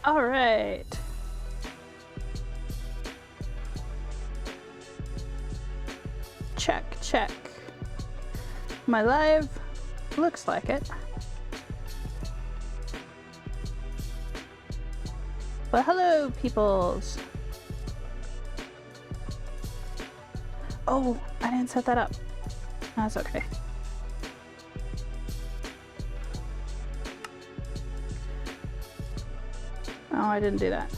All right. Check, check. Am I live? Looks like it. Well, hello, peoples. Oh, I didn't set that up. That's okay. Oh, I didn't do that.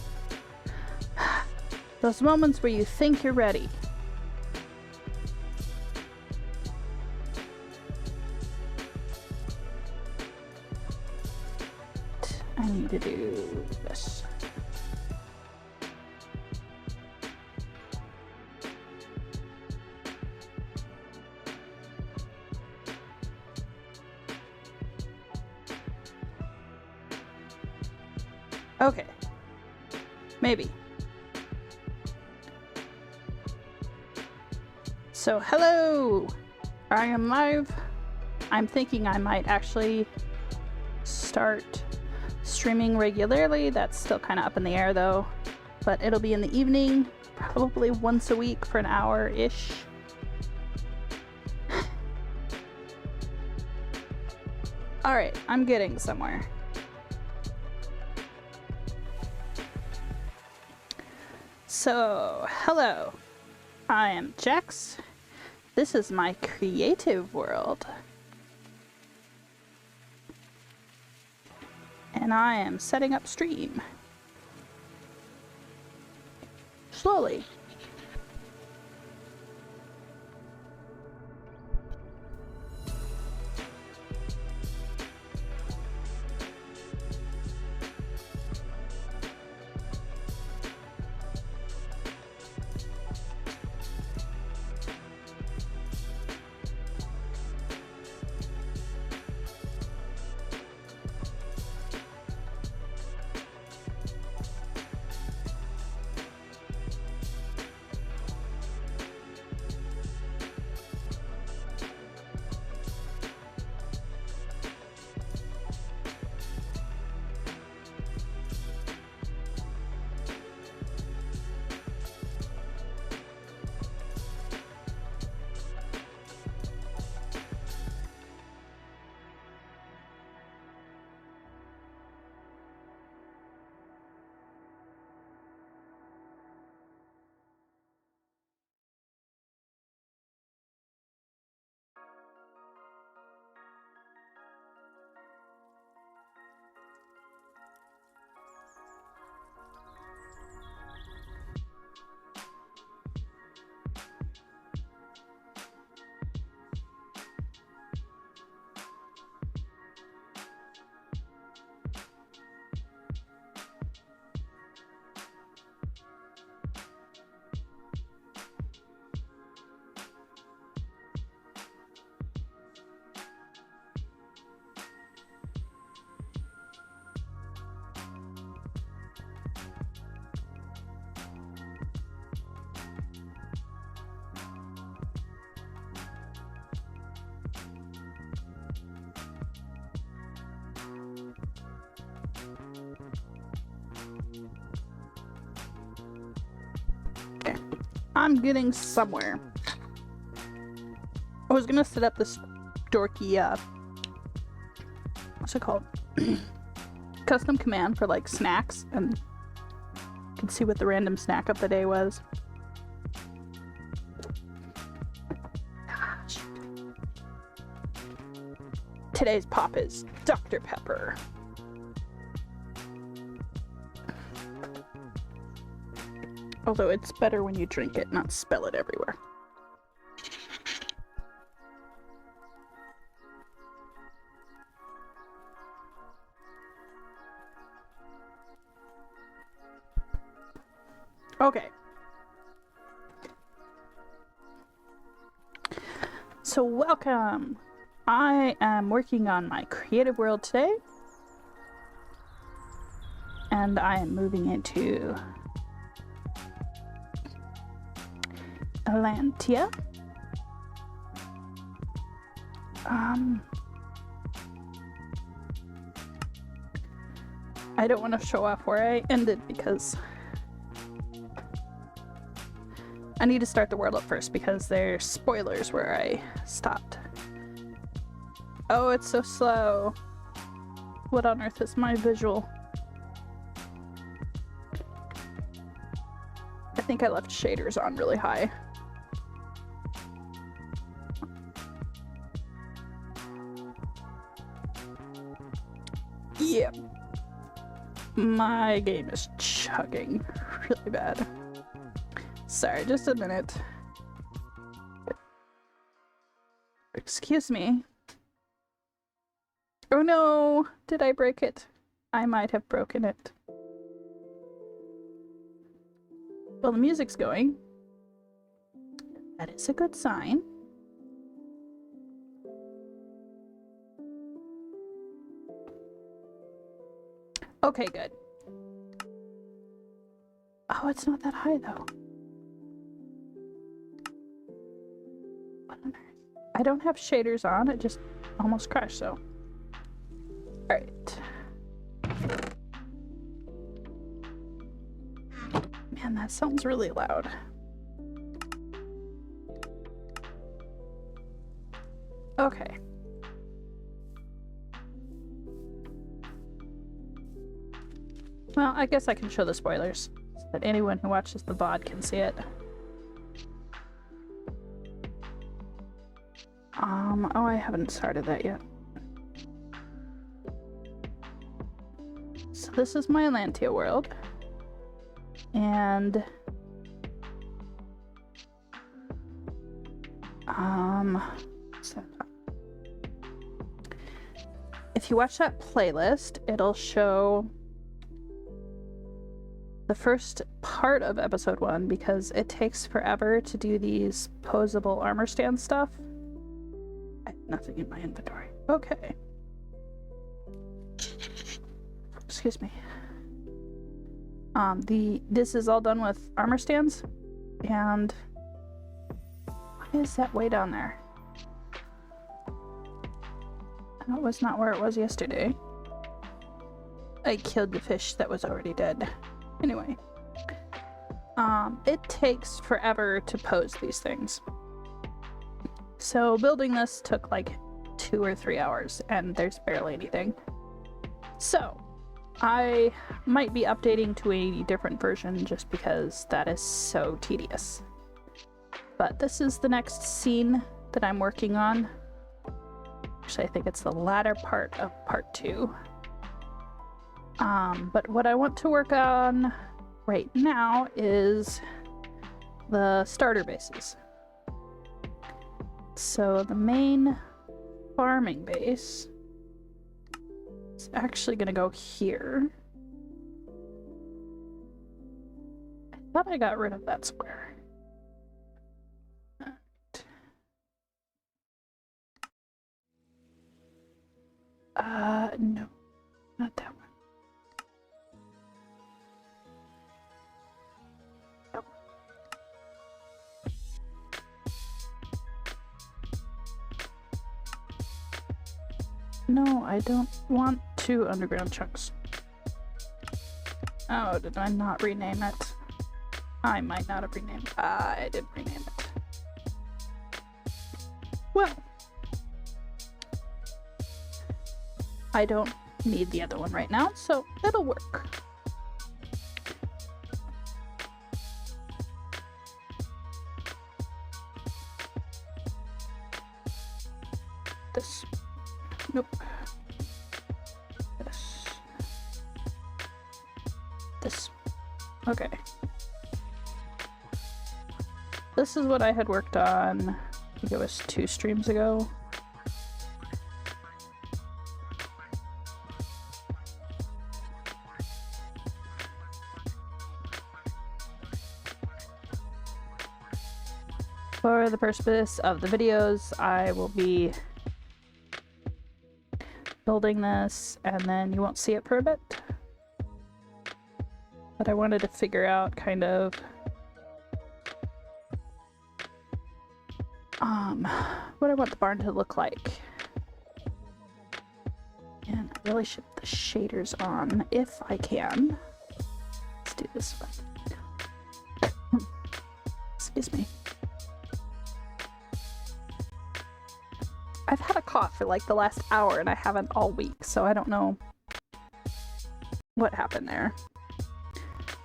Those moments where you think you're ready. I need to do this. Okay. Maybe. So, hello! I am live. I'm thinking I might actually start streaming regularly. That's still kind of up in the air though. But it'll be in the evening, probably once a week for an hour-ish. Alright, I'm getting somewhere. So, hello, I am Jax. This is my creative world. And I am setting up stream. Slowly. I'm getting somewhere. I was gonna set up this dorky, what's it called? Custom command for like snacks, and you can see what the random snack of the day was. Today's pop is Dr. Pepper. Although it's better when you drink it, not spill it everywhere. Okay. So welcome. I am working on my creative world today. And I am moving into Ellantia. I don't want to show off where I ended because I need to start the world up first because there's spoilers where I stopped. Oh, it's so slow. What on earth is my visual? I think I left shaders on really high. Yep. My game is chugging really bad. Sorry, just a minute. Excuse me. Oh no! Did I break it? I might have broken it. Well, the music's going. That is a good sign. Okay, good. Oh, it's not that high though. What on earth? I don't have shaders on, it just almost crashed, so. Alright. Man, that sounds really loud. Okay. Well, I guess I can show the spoilers so that anyone who watches the VOD can see it. Oh, I haven't started that yet. So this is my Ellantia world. And so if you watch that playlist, it'll show the first part of episode 1 because it takes forever to do these posable armor stand stuff. I have nothing in my inventory. Okay. Excuse me. This is all done with armor stands, and why is that way down there? That was not where it was yesterday. I killed the fish that was already dead. Anyway, it takes forever to pose these things. So building this took like 2 or 3 hours, and there's barely anything. So I might be updating to a different version just because that is so tedious. But this is the next scene that I'm working on. Actually, I think it's the latter part of part 2. But what I want to work on right now is the starter bases. So the main farming base is actually gonna go here. I thought I got rid of that square. No, not that one. No, I don't want 2 underground chunks. Oh, did I not rename it? I might not have renamed it. I did rename it. Well, I don't need the other one right now, so it'll work. This. Nope. This. Okay. This is what I had worked on, I think it was 2 streams ago. For the purpose of the videos, I will be building this, and then you won't see it for a bit. But I wanted to figure out kind of what I want the barn to look like. And really should put the shaders on if I can. Let's do this one. Excuse me. I've had a cough for like the last hour and I haven't all week, so I don't know what happened there.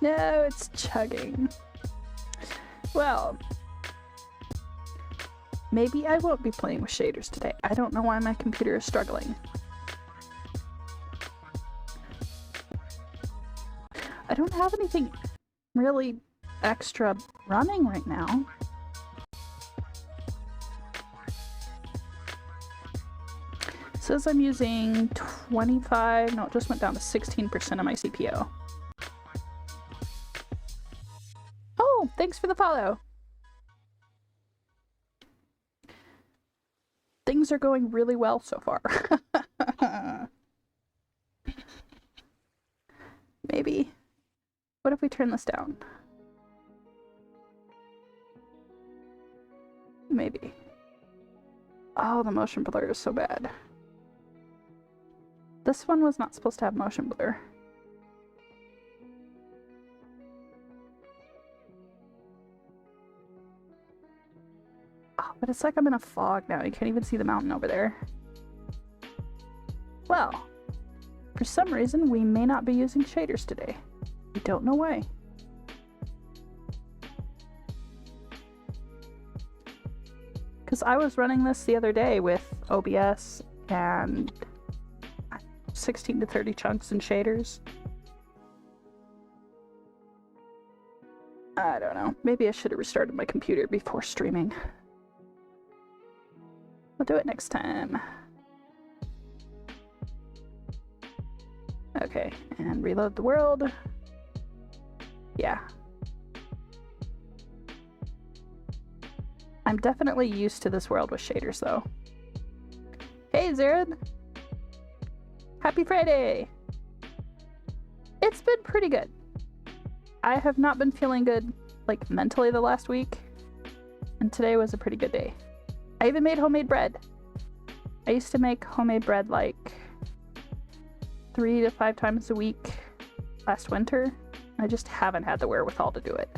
No, it's chugging. Well, maybe I won't be playing with shaders today. I don't know why my computer is struggling. I don't have anything really extra running right now. It says I'm using 25, no, it just went down to 16% of my CPU. Oh, thanks for the follow. Things are going really well so far. Maybe. What if we turn this down? Maybe. Oh, the motion blur is so bad. This one was not supposed to have motion blur. Oh, but it's like I'm in a fog now. You can't even see the mountain over there. Well, for some reason, we may not be using shaders today. We don't know why. Because I was running this the other day with OBS and 16 to 30 chunks and shaders. I don't know. Maybe I should have restarted my computer before streaming. I'll do it next time. Okay, and reload the world. Yeah. I'm definitely used to this world with shaders, though. Hey, Zared! Happy Friday! It's been pretty good. I have not been feeling good, like, mentally the last week, and today was a pretty good day. I even made homemade bread. I used to make homemade bread, like, 3 to 5 times a week last winter. I just haven't had the wherewithal to do it.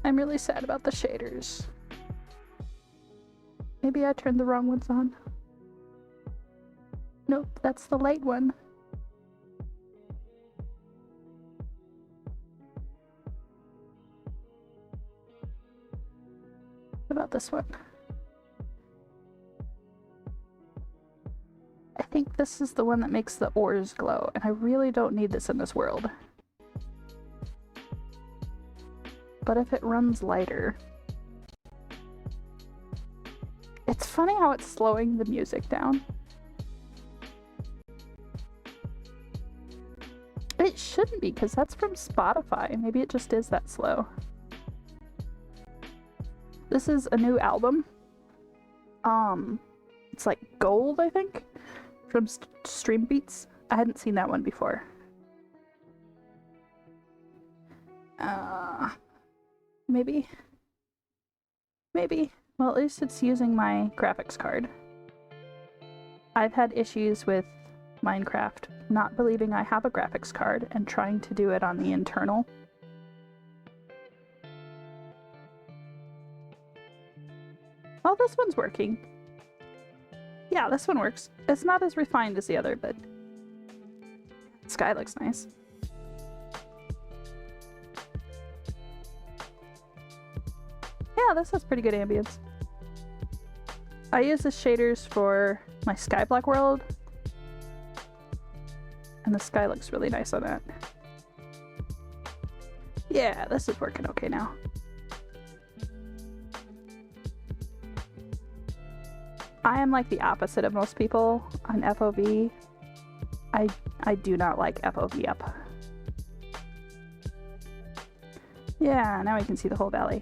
I'm really sad about the shaders. Maybe I turned the wrong ones on. Nope, that's the light one. What about this one? I think this is the one that makes the ores glow, and I really don't need this in this world. But if it runs lighter... It's funny how it's slowing the music down. It shouldn't be, because that's from Spotify. Maybe it just is that slow. This is a new album. It's like Gold, I think, from Stream Beats. I hadn't seen that one before. Maybe. Maybe. Well, at least it's using my graphics card. I've had issues with Minecraft not believing I have a graphics card and trying to do it on the internal. Oh, this one's working. Yeah, this one works. It's not as refined as the other, but the sky looks nice. Yeah, this has pretty good ambience. I use the shaders for my Skyblock world, and the sky looks really nice on that. Yeah, this is working okay now. I am like the opposite of most people on FOV. I do not like FOV up. Yeah, now we can see the whole valley.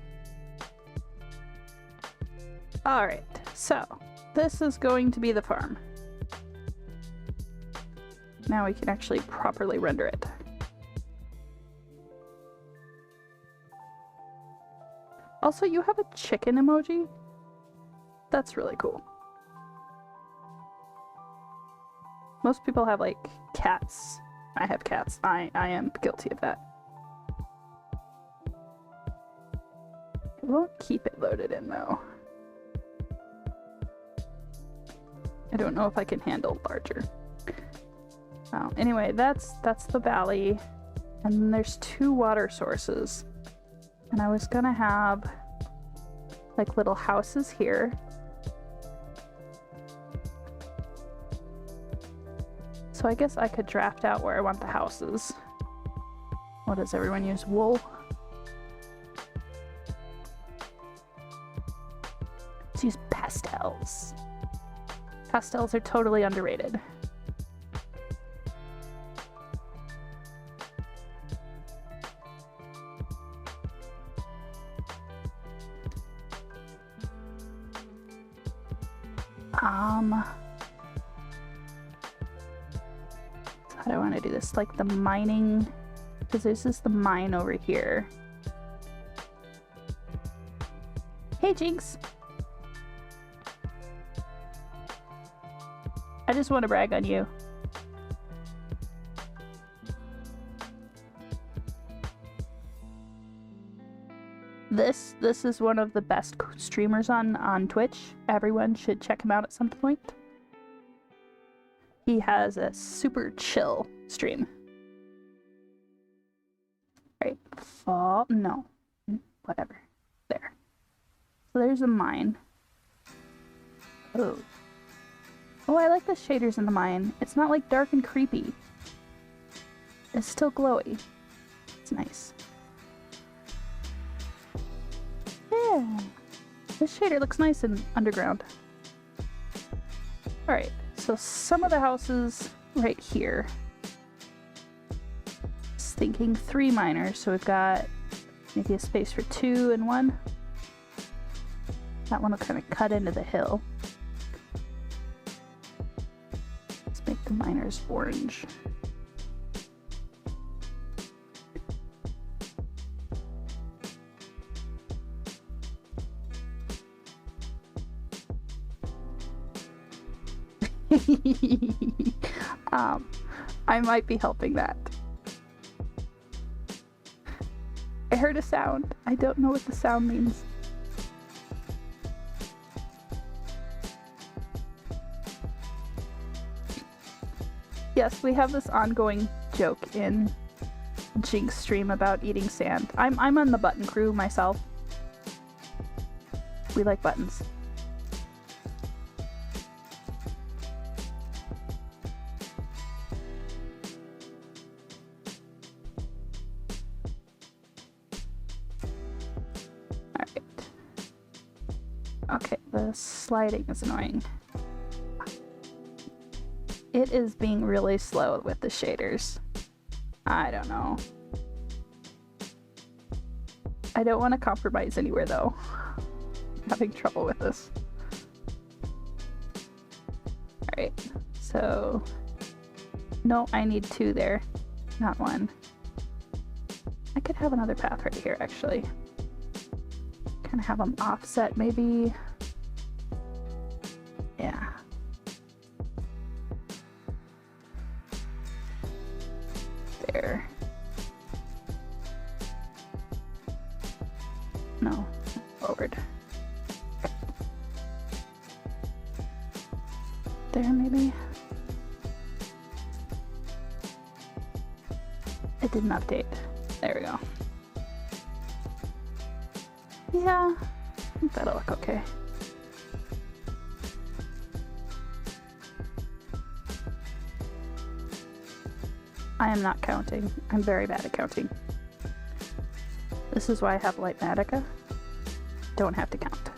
Alright, so this is going to be the farm. Now we can actually properly render it. Also, you have a chicken emoji? That's really cool. Most people have like cats. I have cats. I am guilty of that. It won't keep it loaded in though. I don't know if I can handle larger. Anyway, that's the valley. And then there's 2 water sources. And I was gonna have like little houses here. So I guess I could draft out where I want the houses. What does everyone use? Wool? Let's use pastels. Pastels are totally underrated. How do I want to do this? Like the mining, because this is the mine over here. Hey, Jinx! I just want to brag on you. This is one of the best streamers on Twitch. Everyone should check him out at some point. He has a super chill stream. Right. Fall. No. Whatever. There. So there's a mine. Oh. Oh, I like the shaders in the mine. It's not like dark and creepy. It's still glowy. It's nice. Yeah. This shader looks nice in underground. Alright. So some of the houses right here. Just thinking 3 miners, so we've got maybe a space for 2 and 1. That one will kind of cut into the hill. Let's make the miners orange. I might be helping that. I heard a sound. I don't know what the sound means. Yes, we have this ongoing joke in Jinx stream about eating sand. I'm on the button crew myself. We like buttons. Okay, the sliding is annoying. It is being really slow with the shaders. I don't know. I don't want to compromise anywhere though. I'm having trouble with this. Alright, so... No, I need 2 there, not 1. I could have another path right here actually. Kind of have them offset maybe. Yeah. There. No, forward. There maybe. It didn't update. There we go. Yeah, I think that'll look okay. I am not counting. I'm very bad at counting. This is why I have Lightmatica. Don't have to count.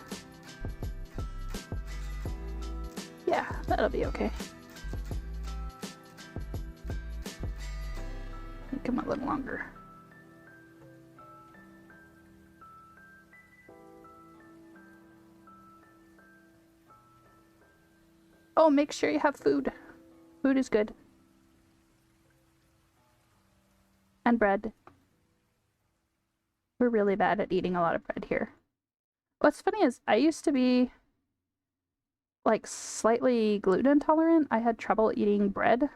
Yeah, that'll be okay. Make them a little longer. Oh, make sure you have food. Food is good. And bread. We're really bad at eating a lot of bread here. What's funny is I used to be like slightly gluten intolerant. I had trouble eating bread,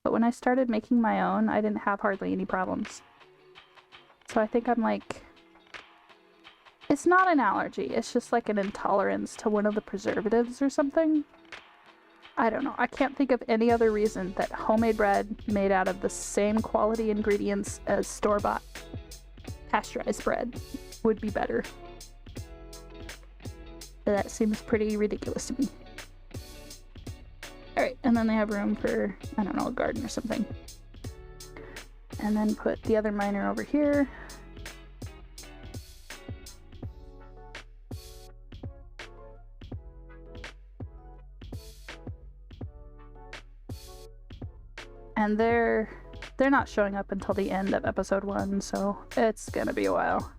but when I started making my own, I didn't have hardly any problems. So I think I'm like, it's not an allergy, it's just like an intolerance to one of the preservatives or something. I don't know. I can't think of any other reason that homemade bread made out of the same quality ingredients as store-bought pasteurized bread would be better. That seems pretty ridiculous to me. Alright, and then they have room for, I don't know, a garden or something. And then put the other miner over here. And they're not showing up until the end of episode 1, so it's gonna be a while.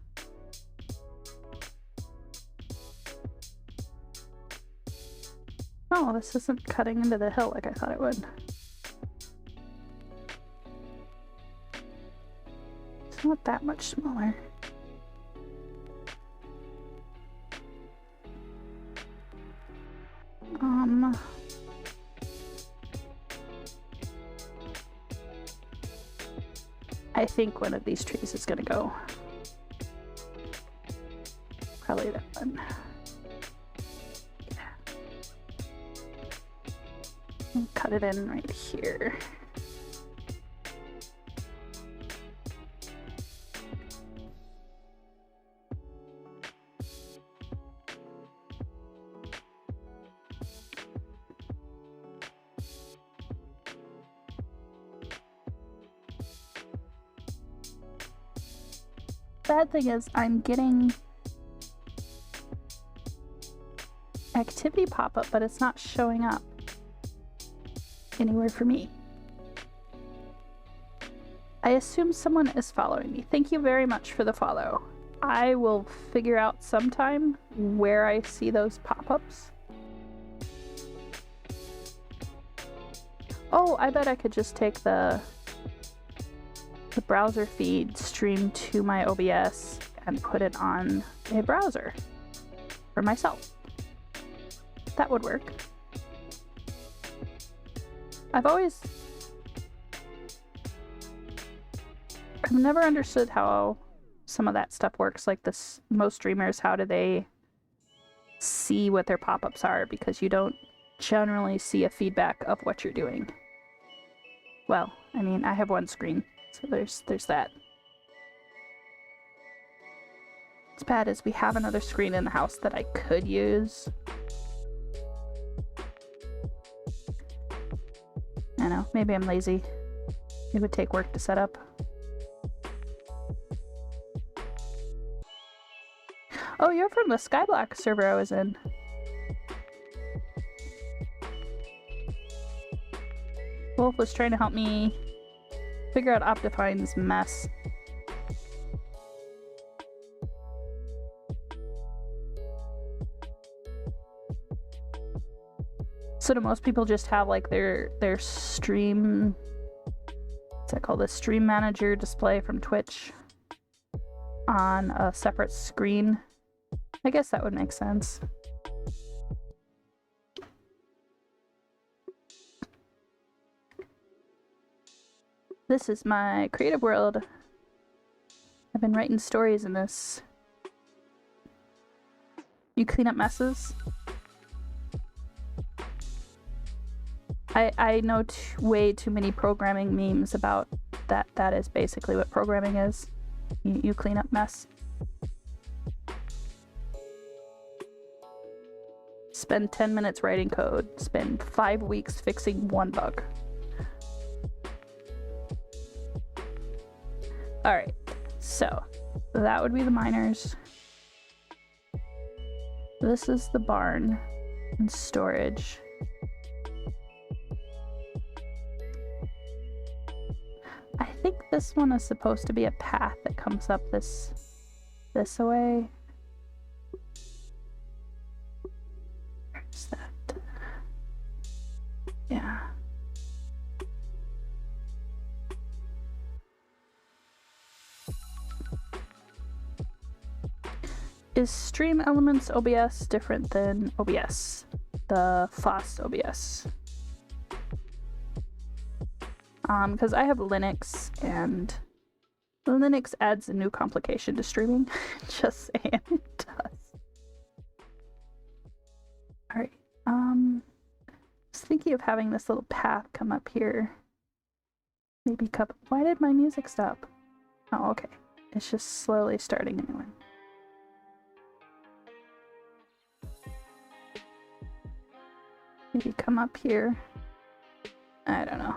Oh, this isn't cutting into the hill like I thought it would. It's not that much smaller. I think one of these trees is gonna go. Probably that one. Yeah. And cut it in right here. Bad thing is I'm getting activity pop-up, but it's not showing up anywhere for me. I assume someone is following me. Thank you very much for the follow. I will figure out sometime where I see those pop-ups. Oh, I bet I could just take the browser feed stream to my OBS and put it on a browser for myself. That would work. I've never understood how some of that stuff works. Like this, most streamers, how do they see what their pop-ups are? Because you don't generally see a feedback of what you're doing. Well, I mean, I have one screen. So there's that. What's bad is we have another screen in the house that I could use. I know, maybe I'm lazy. It would take work to set up. Oh, you're from the Skyblock server I was in. Wolf was trying to help me figure out Optifine's mess. So do most people just have like their stream, what's that called, the stream manager display from Twitch on a separate screen? I guess that would make sense. This is my creative world. I've been writing stories in this. You clean up messes? I know way too many programming memes about that. That is basically what programming is. You clean up mess. Spend 10 minutes writing code. Spend 5 weeks fixing one bug. Alright, so that would be the miners. This is the barn and storage. I think this one is supposed to be a path that comes up this way. Where's that? Yeah. Is Stream Elements OBS different than OBS? the FOSS OBS. Because I have Linux, and Linux adds a new complication to streaming. Just saying, it does. Alright, I was thinking of having this little path come up here. Maybe why did my music stop? Oh, okay. It's just slowly starting anyway. Maybe come up here. I don't know.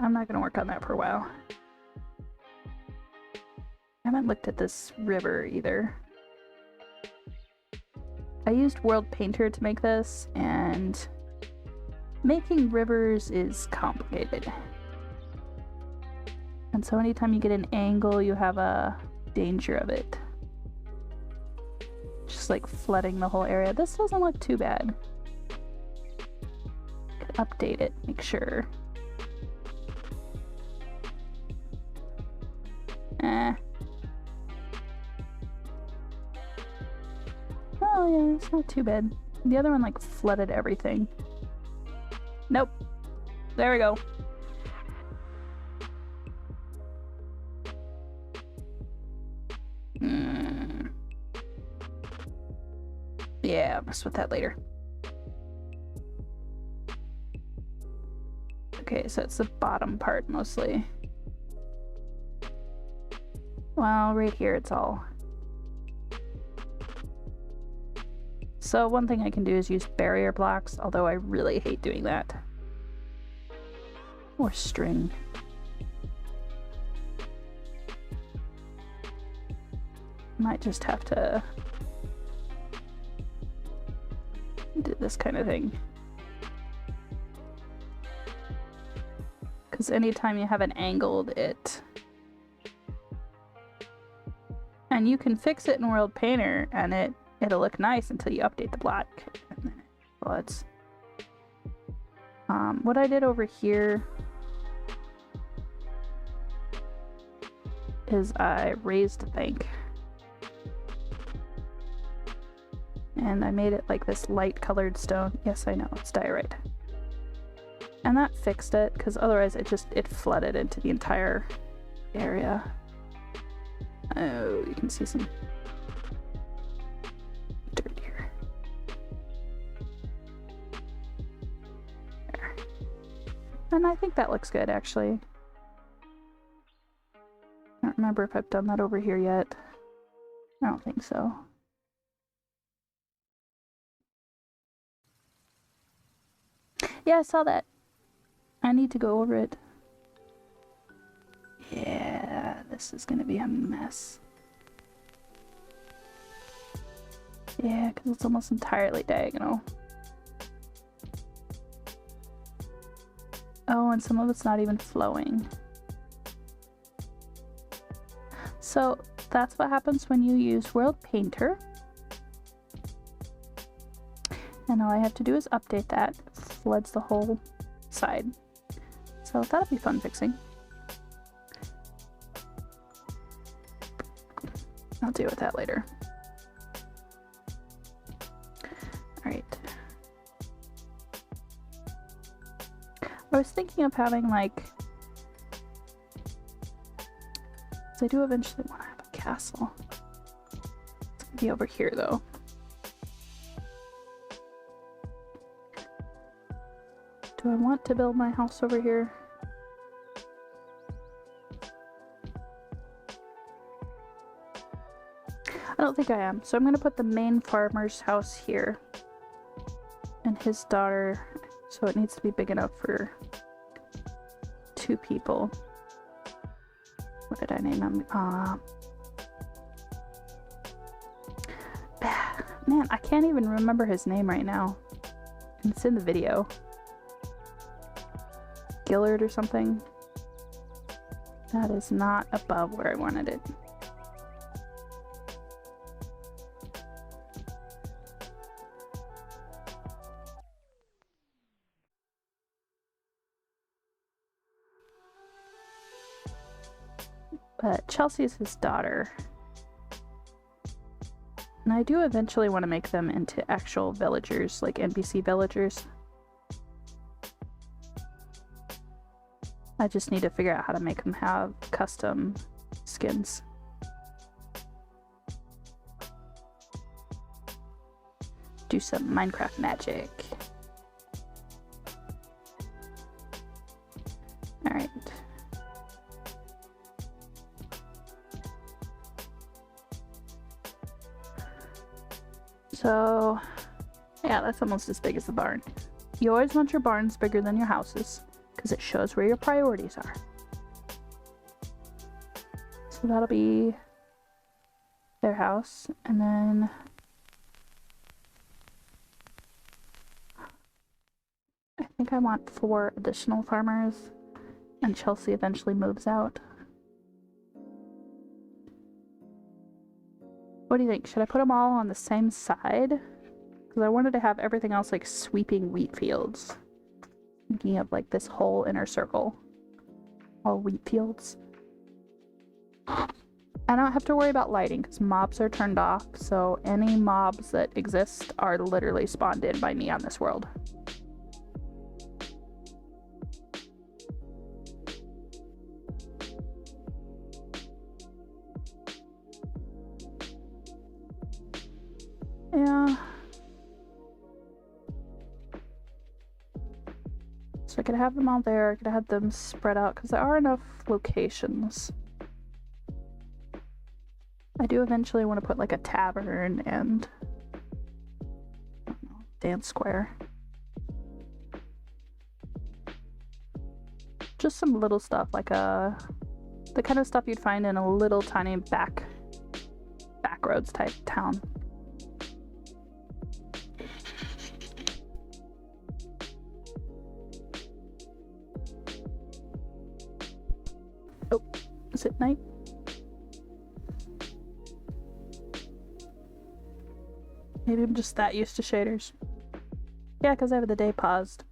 I'm not gonna work on that for a while. I haven't looked at this river either. I used World Painter to make this, and making rivers is complicated. And so anytime you get an angle, you have a danger of it. Just like flooding the whole area. This doesn't look too bad. Could update it, make sure. Oh yeah, it's not too bad. The other one like flooded everything. Nope. There we go. Yeah, I'll mess with that later. Okay, so it's the bottom part mostly. Well, right here it's all. So one thing I can do is use barrier blocks, although I really hate doing that. Or string. Might just have to do this kind of thing. Because anytime you have an angled and you can fix it in World Painter and it'll look nice until you update the block and then it floods. What I did over here is I raised the bank. And I made it like this light colored stone. Yes, I know, it's diorite. And that fixed it, because otherwise it flooded into the entire area. Oh, you can see some dirt here. There. And I think that looks good, actually. I don't remember if I've done that over here yet. I don't think so. Yeah, I saw that. I need to go over it. Yeah, this is gonna be a mess. Yeah, because it's almost entirely diagonal. Oh, and some of it's not even flowing. So that's what happens when you use World Painter. And all I have to do is update that. It floods the whole side. So that'll be fun fixing. I'll deal with that later. Alright. I was thinking of having like... because I do eventually want to have a castle. It's gonna be over here though. Do I want to build my house over here? I don't think I am. So I'm going to put the main farmer's house here. And his daughter. So it needs to be big enough for 2 people. What did I name him? Man, I can't even remember his name right now. It's in the video. Gillard or something. That is not above where I wanted it. But Chelsea is his daughter. And I do eventually want to make them into actual villagers, like NPC villagers. I just need to figure out how to make them have custom skins. Do some Minecraft magic. Alright. So, yeah, that's almost as big as the barn. You always want your barns bigger than your houses, because it shows where your priorities are. So that'll be their house, and then I think I want 4 additional farmers, and Chelsea eventually moves out. What do you think? Should I put them all on the same side? Because I wanted to have everything else like sweeping wheat fields. Thinking of like this whole inner circle. All wheat fields. I don't have to worry about lighting because mobs are turned off. So any mobs that exist are literally spawned in by me on this world. Yeah. So I could have them all there, I could have them spread out, because there are enough locations. I do eventually want to put like a tavern and I don't know, dance square. Just some little stuff, like the kind of stuff you'd find in a little tiny back roads type town. Oh, is it night? Maybe I'm just that used to shaders. Yeah, because I have the day paused.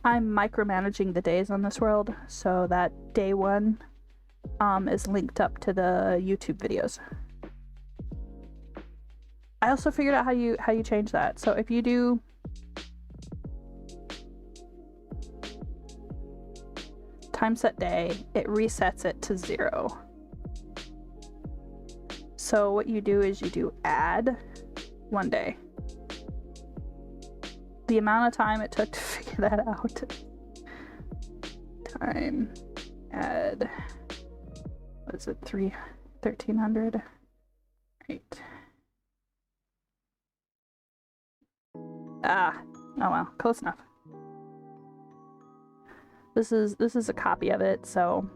I'm micromanaging the days on this world, so that day 1 is linked up to the YouTube videos. I also figured out how you change that. So if you do time set day, it resets it to 0. So what you do is you do add 1 day. The amount of time it took to figure that out. Time add, what is it, 1300? Right. Ah, oh well, close enough. This is a copy of it, so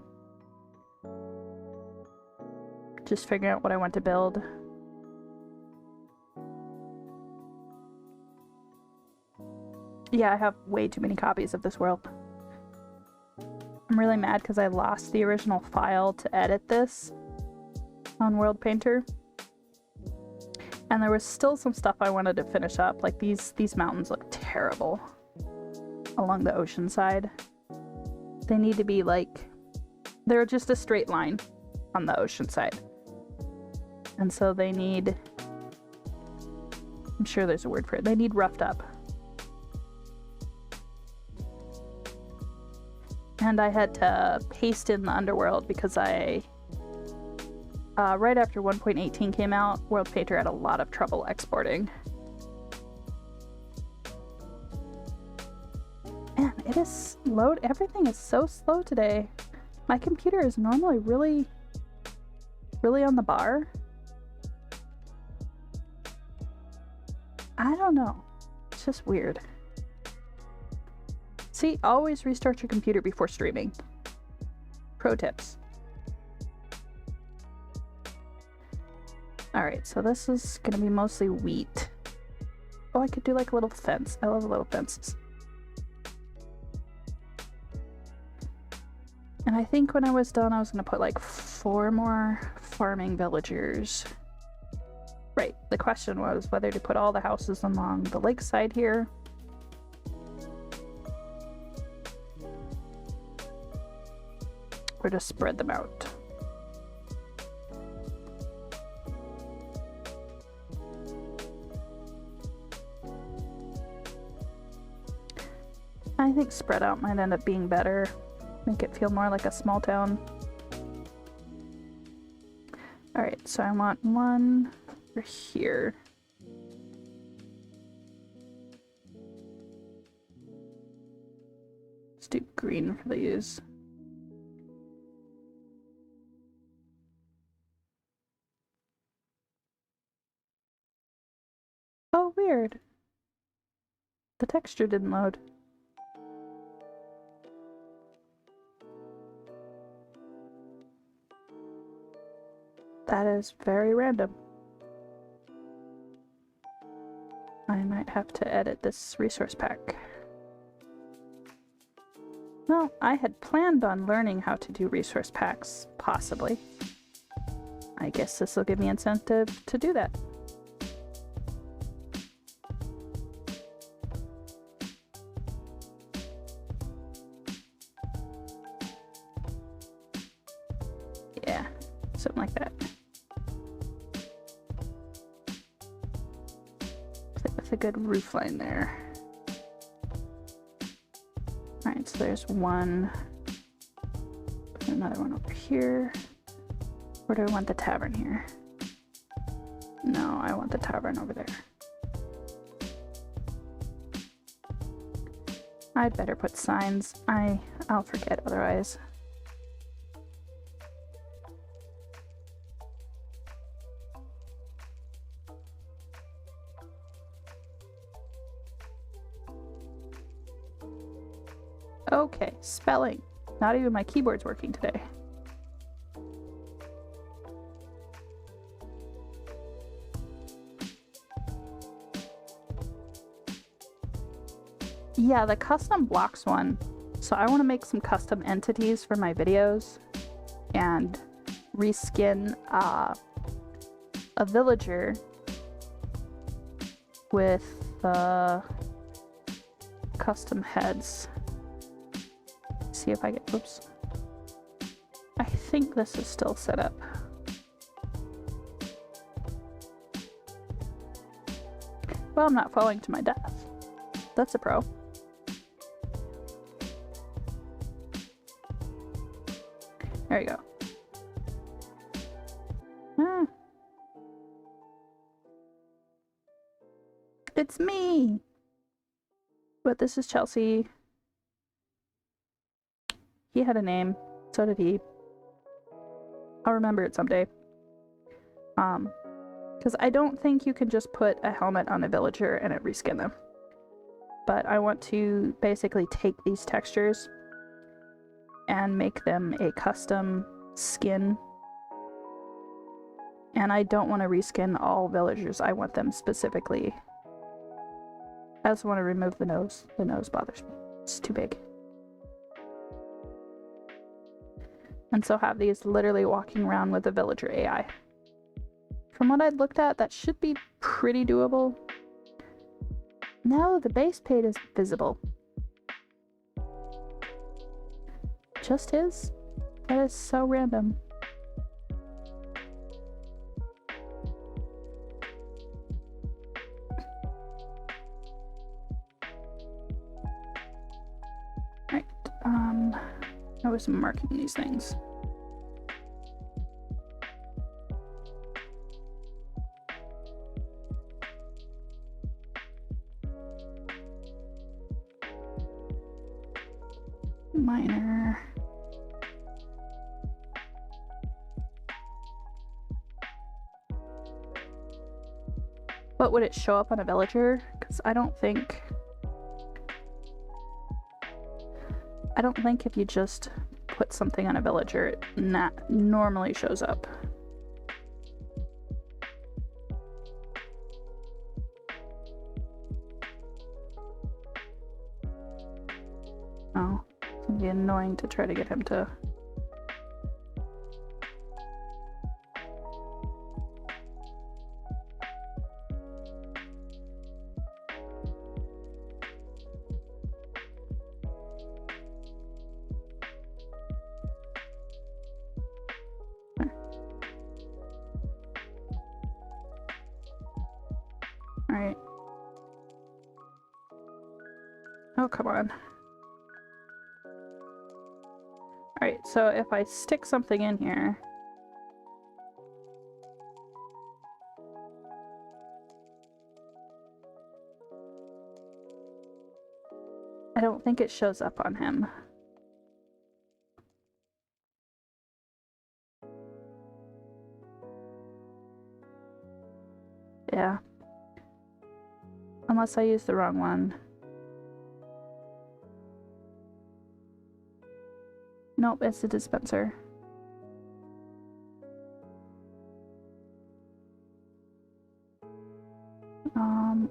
just figuring out what I want to build. Yeah, I have way too many copies of this world. I'm really mad because I lost the original file to edit this on World Painter. And there was still some stuff I wanted to finish up, like these mountains look terrible along the ocean side. They need to be like, they're just a straight line on the ocean side. And so they need, I'm sure there's a word for it, they need roughed up. And I had to paste in the underworld because I, right after 1.18 came out, World Painter had a lot of trouble exporting. Man, it is slow. Everything is so slow today. My computer is normally really on the bar. I don't know. It's just weird. See, always restart your computer before streaming. Pro tips. Alright, so this is gonna be mostly wheat. Oh, I could do like a little fence. I love little fences. And I think when I was done, I was gonna put like 4 more farming villagers. Right, the question was whether to put all the houses along the lakeside here. Or just spread them out. I think spread out might end up being better. Make it feel more like a small town. Alright, so I want one for here. Let's do green for these. Oh, weird. The texture didn't load. That is very random. I might have to edit this resource pack. Well, I had planned on learning how to do resource packs, possibly. I guess this will give me incentive to do that. Yeah, something like that. With a good roof line there. Alright, so there's one. Put another one over here. Or do I want the tavern here? No, I want the tavern over there. I'd better put signs. I'll forget otherwise. Okay, spelling. Not even my keyboard's working today. Yeah, the custom blocks one. So I want to make some custom entities for my videos and reskin a villager with custom heads. See if I get, oops. I think this is still set up. Well, I'm not falling to my death. That's a pro. There you go. Ah. It's me! But this is Chelsea. He had a name. So did he. I'll remember it someday. Because I don't think you can just put a helmet on a villager and it reskin them. But I want to basically take these textures and make them a custom skin. And I don't want to reskin all villagers. I want them specifically. I also want to remove the nose. The nose bothers me. It's too big. And so have these literally walking around with the villager AI. From what I'd looked at, that should be pretty doable. No, the base page is visible. Just his? That is so random. Right, I was marking these things. Minor. But would it show up on a villager? Because I don't think if you just put something on a villager, it normally shows up. Oh, it's gonna be annoying to try to get him to. Alright. Oh, come on. Alright, so if I stick something in here... I don't think it shows up on him. Yeah. Unless I use the wrong one. Nope, it's the dispenser.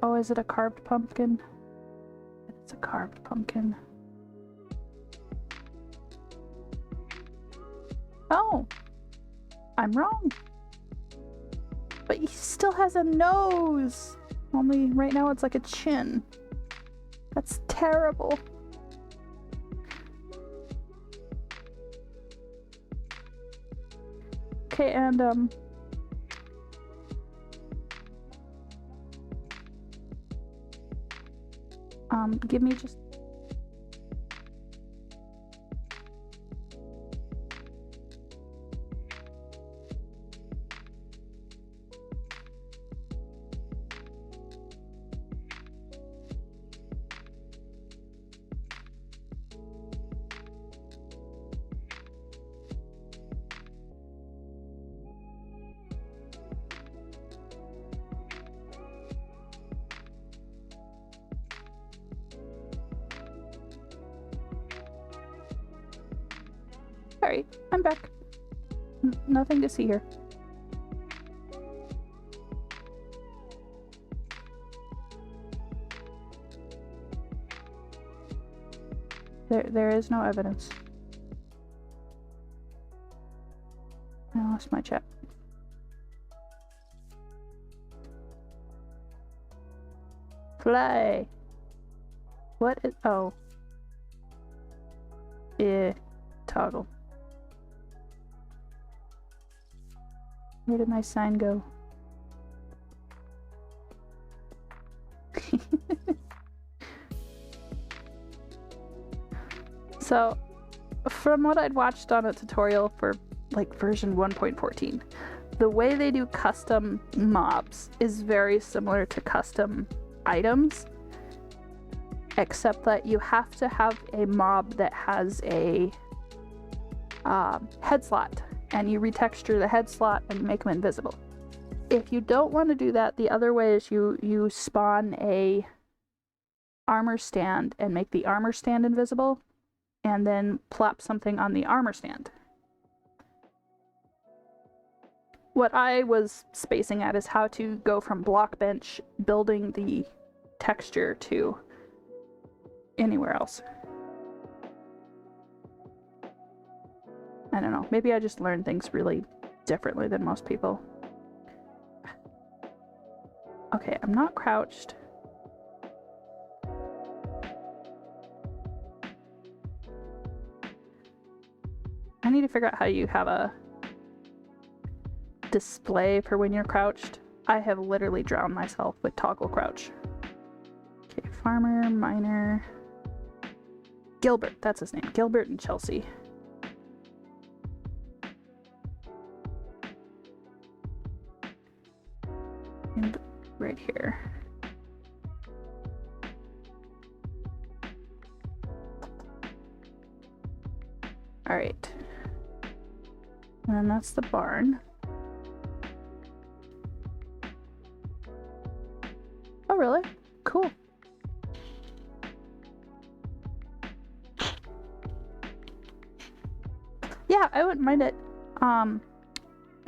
Oh, is it a carved pumpkin? It's a carved pumpkin. Oh! I'm wrong! But he still has a nose! Only right now it's like a chin. That's terrible. Okay, and give me just... Alright, I'm back. Nothing to see here. There is no evidence. I lost my chat. Fly! What is... oh. Yeah. Toggle. Where did my sign go? So, from what I'd watched on a tutorial for like version 1.14, the way they do custom mobs is very similar to custom items, except that you have to have a mob that has a head slot, and you retexture the head slot and you make them invisible. If you don't want to do that, the other way is you spawn a armor stand and make the armor stand invisible, and then plop something on the armor stand. What I was spacing at is how to go from block bench building the texture to anywhere else. I don't know, maybe I just learn things really differently than most people. Okay, I'm not crouched. I need to figure out how you have a display for when you're crouched. I have literally drowned myself with toggle crouch. Okay, farmer, miner, Gilbert, that's his name. Gilbert and Chelsea. And right here. All right. And then that's the barn. Oh, really? Cool. Yeah, I wouldn't mind it. I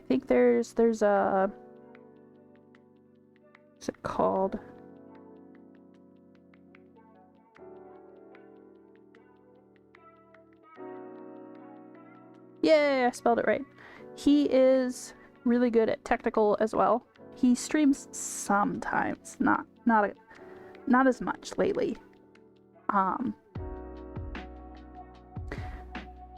think there's a... what's it called? Yay, I spelled it right. He is really good at technical as well. He streams sometimes, not as much lately.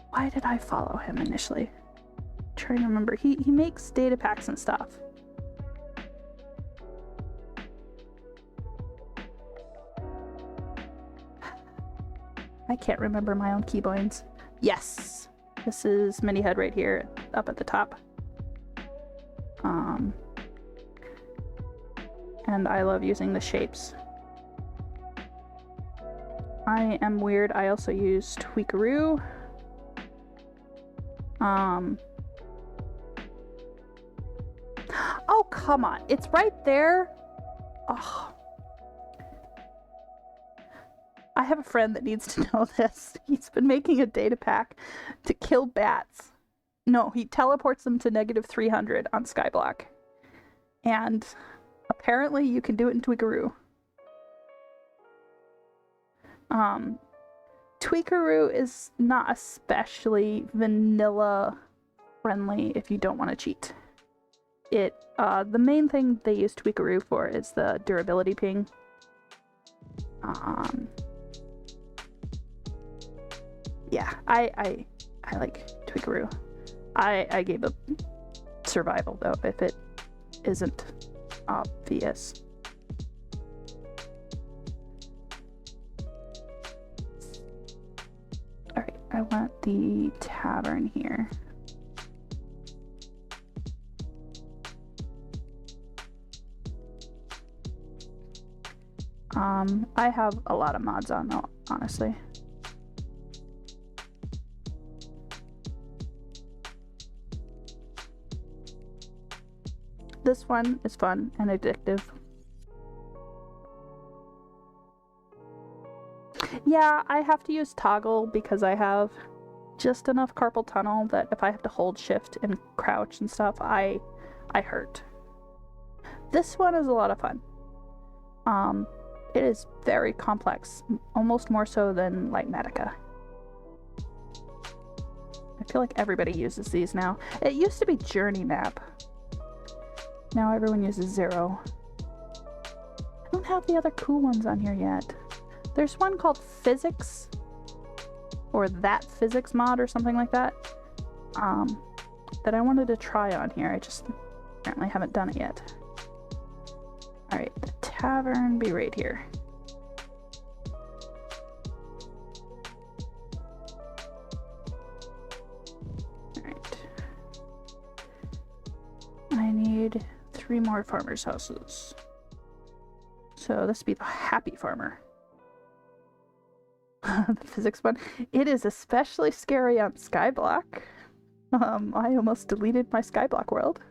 Why did I follow him initially? I'm trying to remember. He makes data packs and stuff. I can't remember my own keybinds. Yes, This is mini head right here, up at the top. And I love using the shapes. I am weird. I also use Tweakaroo. Oh, come on. It's right there. Oh. I have a friend that needs to know this. He's been making a data pack to kill bats. No, he teleports them to -300 on Skyblock. And apparently you can do it in Tweakaroo. Tweakaroo is not especially vanilla friendly if you don't want to cheat. The main thing they use Tweakaroo for is the durability ping. Yeah, I like Tweakaroo. I gave up survival though if it isn't obvious. Alright, I want the tavern here. I have a lot of mods on though, honestly. This one is fun and addictive. Yeah, I have to use toggle because I have just enough carpal tunnel that if I have to hold shift and crouch and stuff, I hurt. This one is a lot of fun. It is very complex, almost more so than like Medica. I feel like everybody uses these now. It used to be Journey Map. Now everyone uses Zero. I don't have the other cool ones on here yet. There's one called Physics, or That Physics mod or something like that, that I wanted to try on here. I just apparently haven't done it yet. Alright, the tavern be right here. Alright. I need 3 more farmers' houses. So this would be the happy farmer. The physics one. It is especially scary on Skyblock. I almost deleted my Skyblock world.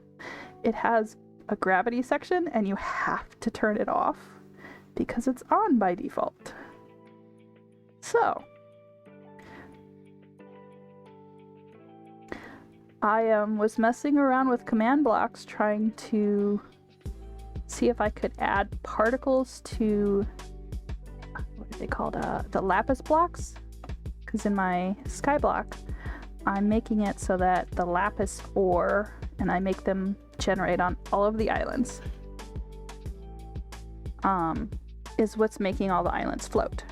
It has a gravity section and you have to turn it off because it's on by default. So I was messing around with command blocks trying to see if I could add particles to what are they called, the lapis blocks, because in my Skyblock I'm making it so that the lapis ore, and I make them generate on all of the islands, is what's making all the islands float.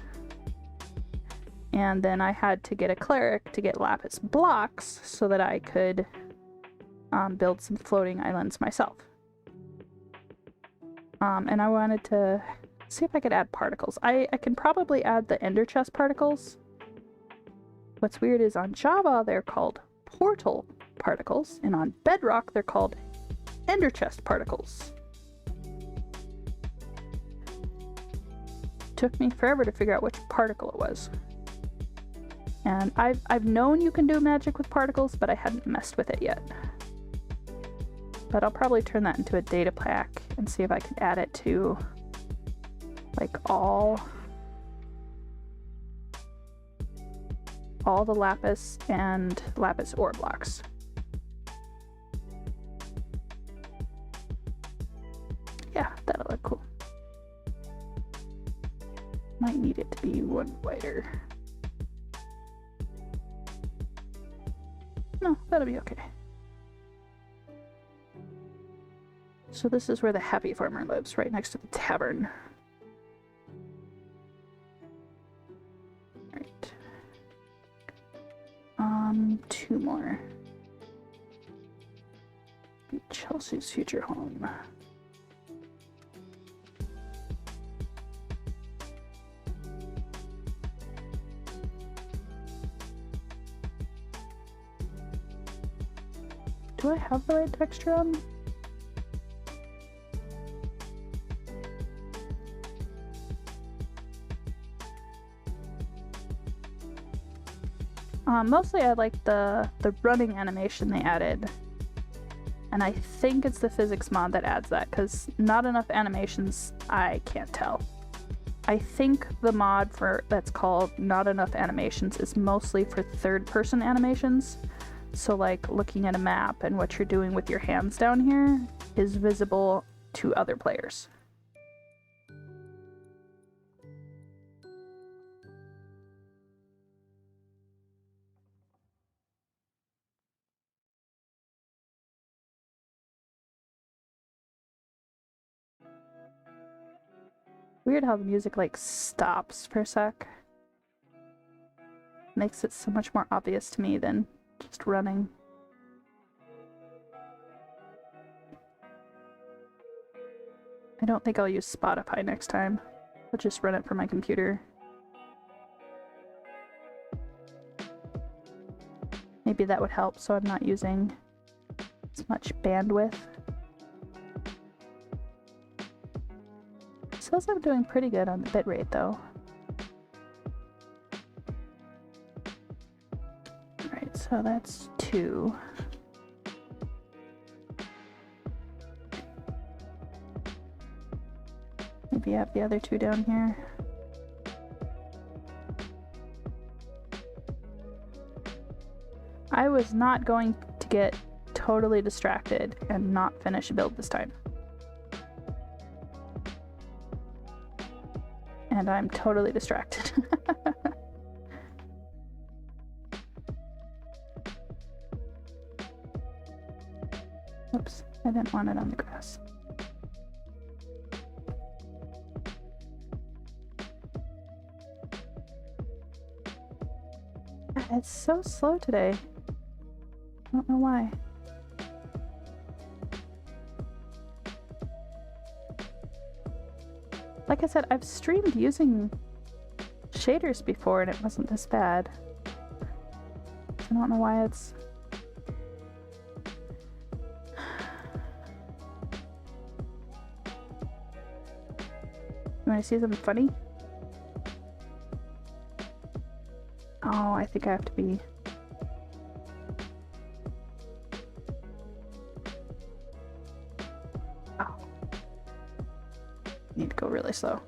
And then I had to get a cleric to get lapis blocks so that I could build some floating islands myself. And I wanted to see if I could add particles. I can probably add the ender chest particles. What's weird is on Java they're called portal particles, and on Bedrock they're called ender chest particles. Took me forever to figure out which particle it was. And I've known you can do magic with particles, but I hadn't messed with it yet. But I'll probably turn that into a data pack and see if I can add it to like all the lapis and lapis ore blocks. Yeah, that'll look cool. Might need it to be one whiter. No, that'll be okay. So this is where the happy farmer lives, right next to the tavern. Alright. 2 more. Chelsea's future home. do I have the right texture on? Mostly I like the running animation they added. And I think it's the physics mod that adds that, because not enough animations, I can't tell. I think the mod that's called Not Enough Animations is mostly for third-person animations. So like looking at a map and what you're doing with your hands down here is visible to other players. Weird how the music like stops for a sec. Makes it so much more obvious to me than just running. I don't think I'll use Spotify next time. I'll just run it from my computer. Maybe that would help so I'm not using as much bandwidth. Says I'm doing pretty good on the bitrate though. Alright, so that's 2. Maybe have the other 2 down here. I was not going to get totally distracted and not finish a build this time. And I'm totally distracted. Oops, I didn't want it on the grass. It's so slow today. I don't know why. Like I said, I've streamed using shaders before and it wasn't this bad. I don't know why it's... You want to see something funny? Oh, I think I have to be... Oh. Need to go really slow.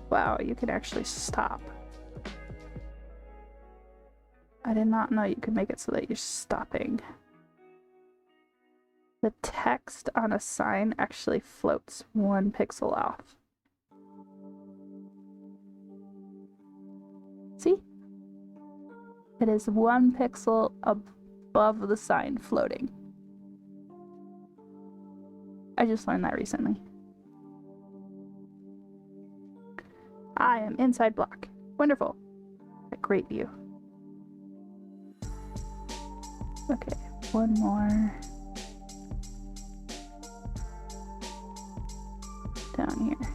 Wow, you can actually stop. I did not know you could make it so that you're stopping. The text on a sign actually floats 1 pixel off. See? It is 1 pixel above the sign floating. I just learned that recently. I am inside block. Wonderful. A great view. Okay, 1 more. Down here.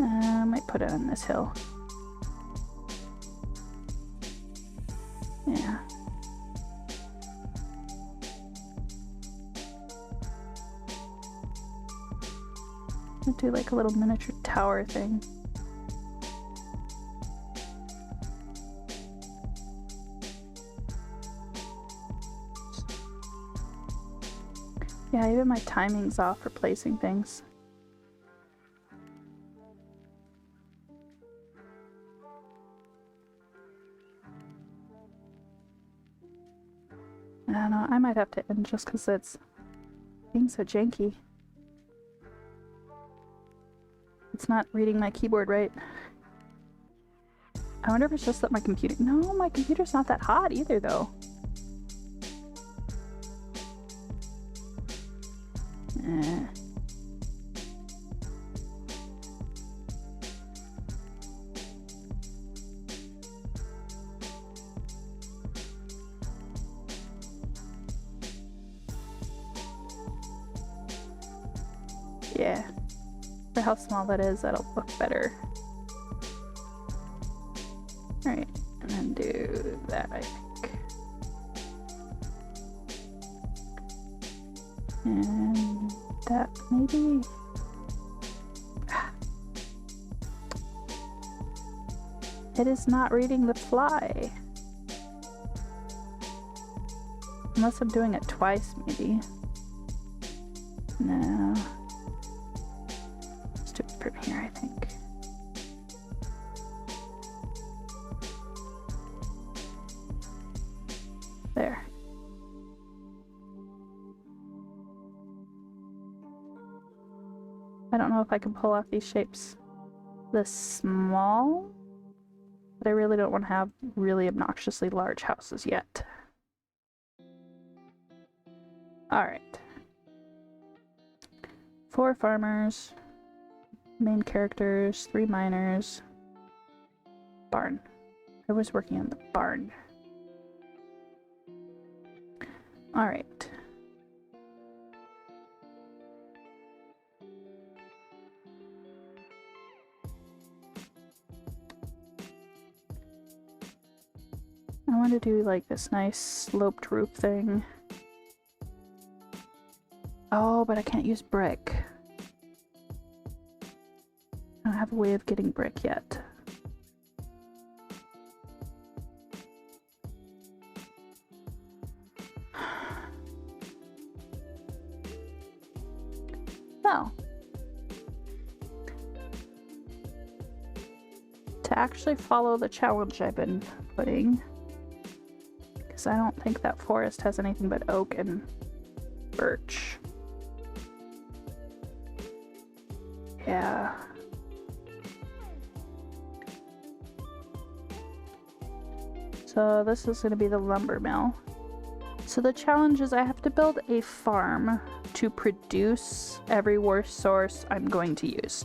I might put it on this hill. Yeah. I'll do like a little miniature tower thing. Yeah, even my timing's off for placing things. I don't know, I might have to end just because it's being so janky. It's not reading my keyboard right. I wonder if it's just that my computer... No, my computer's not that hot either, though. Yeah. for how small that is, that'll look better. Alright, and then do that, I think. And that maybe. It is not reading the fly. Unless I'm doing it twice, maybe. No. Let's do it from here, I think. There. I don't know if I can pull off these shapes this small, but I really don't want to have really obnoxiously large houses yet. Alright. 4 farmers, main characters, 3 miners, barn. I was working on the barn. Alright. I want to do like this nice sloped roof thing. Oh, but I can't use brick. I don't have a way of getting brick yet. Well, to actually follow the challenge I've been putting, because I don't think that forest has anything but oak and birch. Yeah. So this is going to be the lumber mill. So the challenge is I have to build a farm to produce every resource I'm going to use.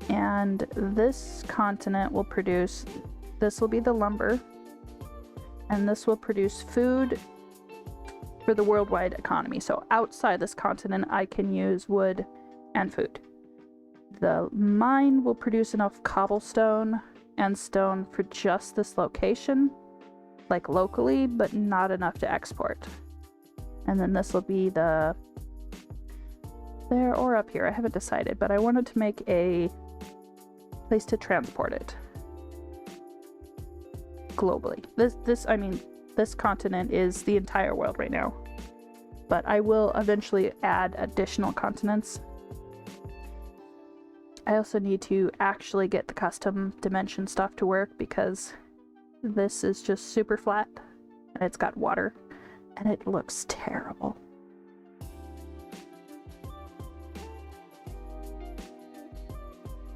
And this continent will produce, this will be the lumber, and this will produce food for the worldwide economy. So outside this continent, I can use wood and food. The mine will produce enough cobblestone and stone for just this location, like locally, but not enough to export. And then this will be the there or up here, I haven't decided, but I wanted to make a place to transport it globally. This continent is the entire world right now, but I will eventually add additional continents. I also need to actually get the custom dimension stuff to work because this is just super flat and it's got water and it looks terrible.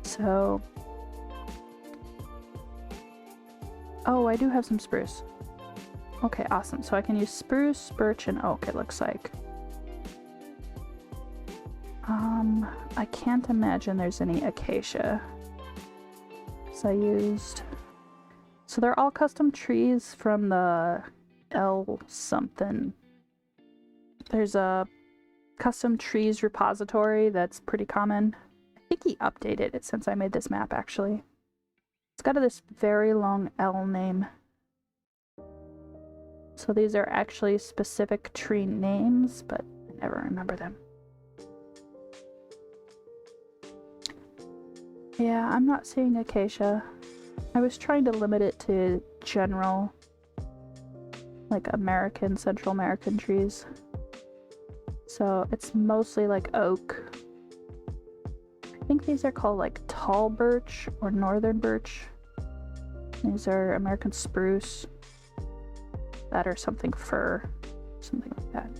So, oh, I do have some spruce. Okay, awesome. So I can use spruce, birch, and oak, it looks like. I can't imagine there's any acacia. So I used... So they're all custom trees from the L something. There's a custom trees repository that's pretty common. I think he updated it since I made this map, actually. It's got this very long L name. So these are actually specific tree names, but I never remember them. Yeah, I'm not seeing acacia. I was trying to limit it to general, like American, Central American trees. So it's mostly like oak. I think these are called like tall birch or northern birch. These are American spruce. That or something fir, something like that.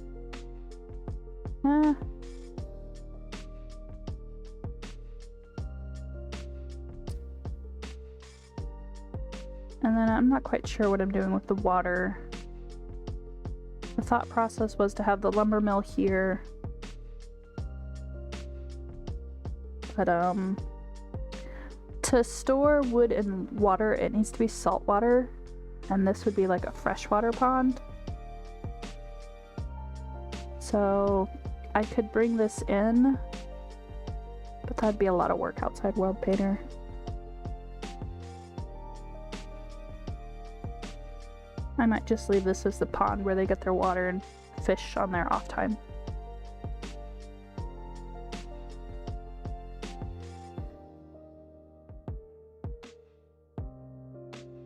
And then I'm not quite sure what I'm doing with the water. The thought process was to have the lumber mill here. But to store wood and water, it needs to be salt water. And this would be like a freshwater pond. So I could bring this in, but That'd be a lot of work outside World Painter. I might just leave this as the pond where they get their water and fish on their off time.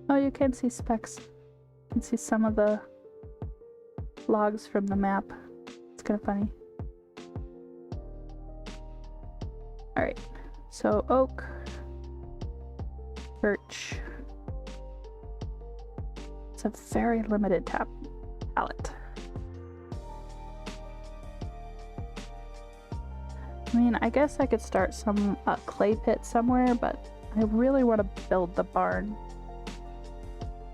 Oh, you can see specks. You can see some of the logs from the map. It's kind of funny. Alright, so oak, birch. It's a very limited palette. I mean, I guess I could start some clay pit somewhere, but I really want to build the barn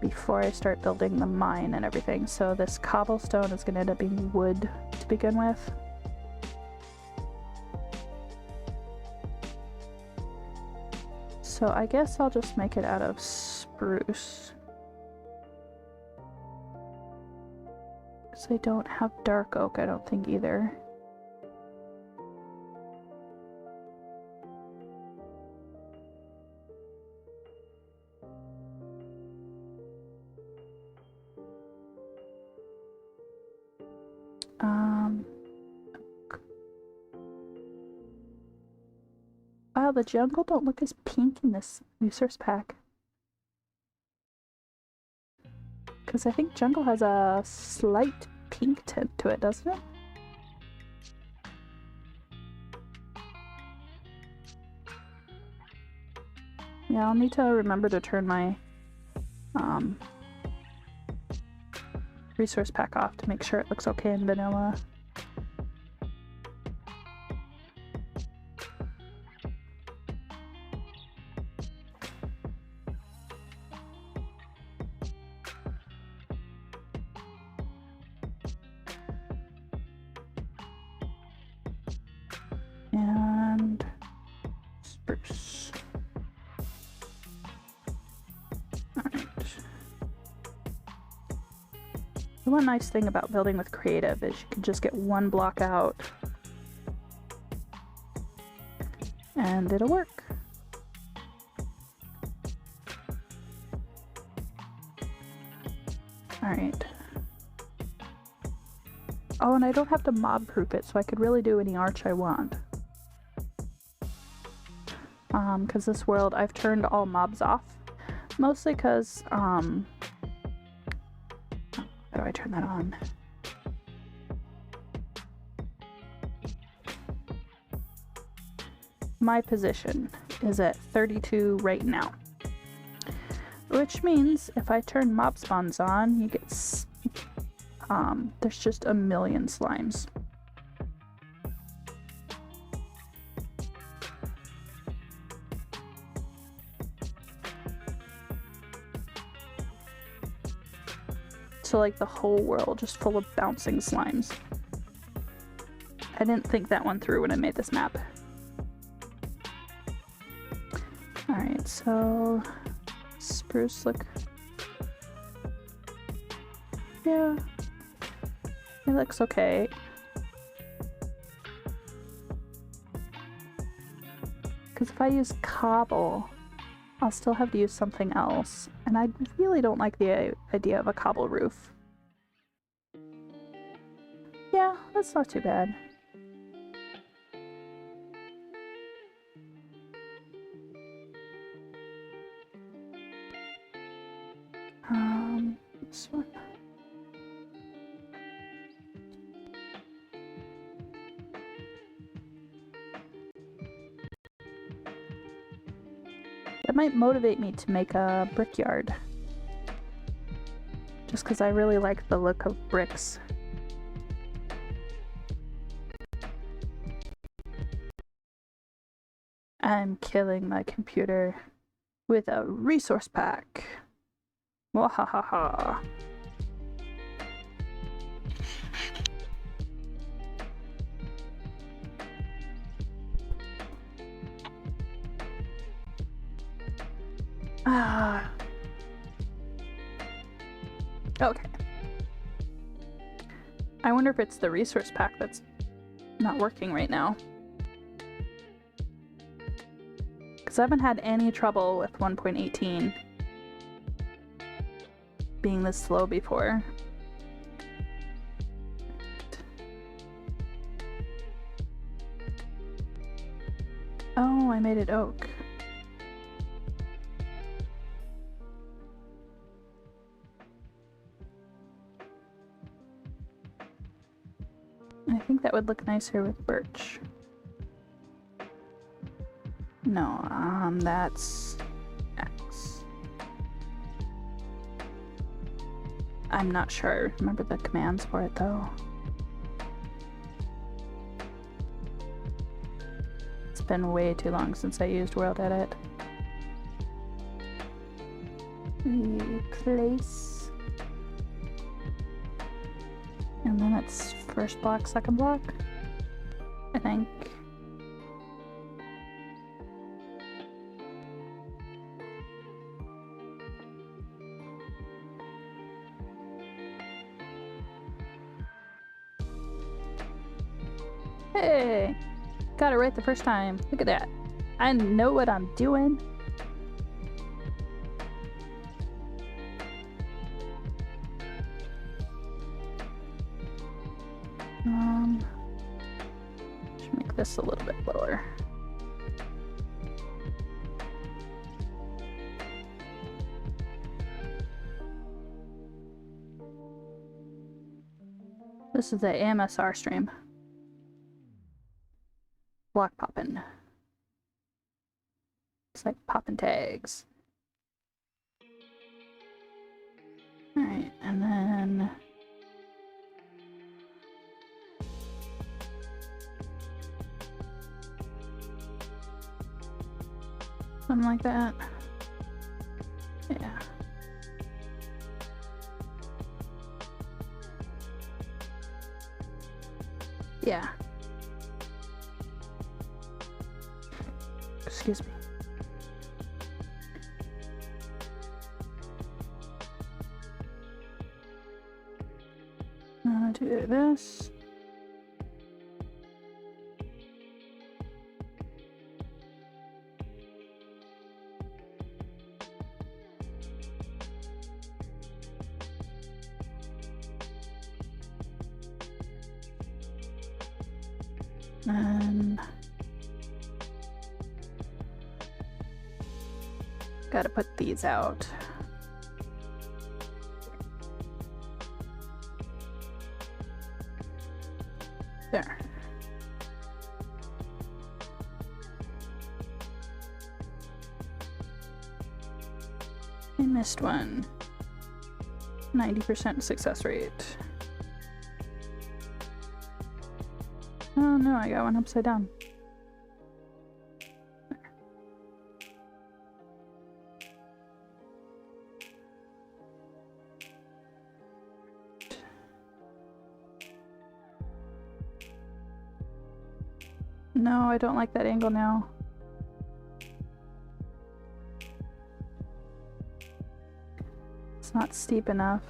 before I start building the mine and everything. So this cobblestone is going to end up being wood to begin with. So I guess I'll just make it out of spruce. Because I don't have dark oak, I don't think either. Wow, the jungle don't look as pink in this resource pack. Because I think jungle has a slight pink tint to it, doesn't it? Yeah, I'll need to remember to turn my resource pack off to make sure it looks okay in vanilla. And spruce. Alright. The one nice thing about building with creative is you can just get one block out and it'll work. Alright. Oh, and I don't have to mob proof it, so I could really do any arch I want. Because this world I've turned all mobs off. Mostly because, how do I turn that on? My position is at 32 right now. Which means if I turn mob spawns on, you get, there's just a million slimes. So like the whole world just full of bouncing slimes. I didn't think that one through when I made this map. Alright, so spruce look. Yeah. It looks okay. Because if I use cobble, I'll still have to use something else. And I really don't like the idea of a cobble roof. Yeah, that's not too bad. This one. That might motivate me to make a brickyard. Just because I really like the look of bricks. I'm killing my computer with a resource pack. Wahahaha. Okay. I wonder if it's the resource pack that's not working right now. Because I haven't had any trouble with 1.18 being this slow before. Oh, I made it oak. I think that would look nicer with birch. No, that's X. I'm not sure I remember the commands for it though. It's been way too long since I used World Edit. Replace. And then it's first block, second block, I think. Hey! Got it right the first time. Look at that. I know what I'm doing. Should make this a little bit lower. This is the AMSR stream. Block poppin'. It's like poppin' tags. Alright, and then something like that. Yeah. Yeah. Excuse me. Do this. And gotta put these out. There. I missed one. 90% success rate. Oh no, I got one upside down. No, I don't like that angle now. It's not steep enough.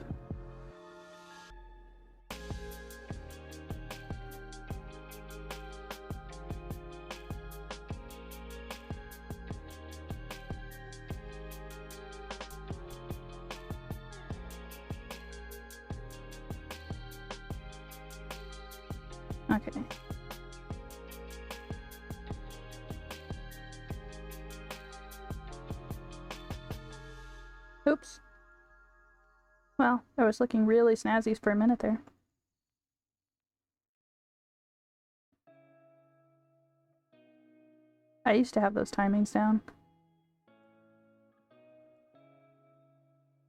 Okay. Oops. Well, I was looking really snazzy for a minute there. I used to have those timings down.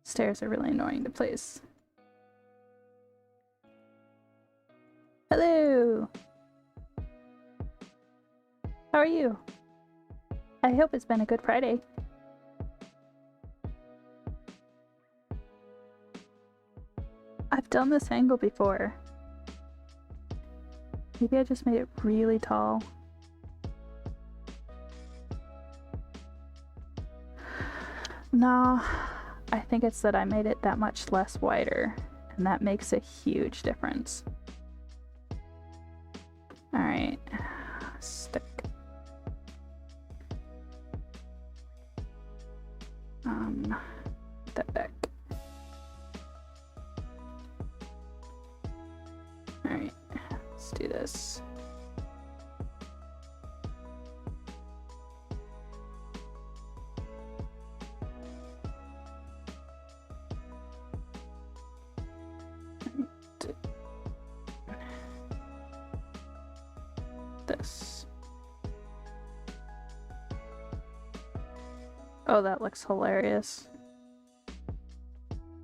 Stairs are really annoying to place. Hello! How are you? I hope it's been a good Friday. I've done this angle before. Maybe I just made it really tall. No, I think it's that I made it that much less wider, and that makes a huge difference. Alright, stick. Put that back. Alright, let's do this. This. Oh, that looks hilarious.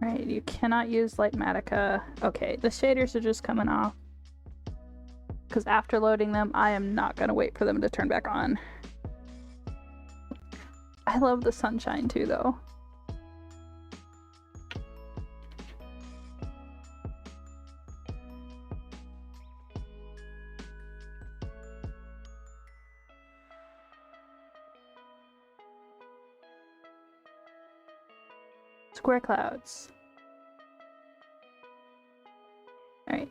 Right, you cannot use Lightmatica. Okay, the shaders are just coming off. Because after loading them, I am not going to wait for them to turn back on. I love the sunshine too, though. Square clouds. Alright.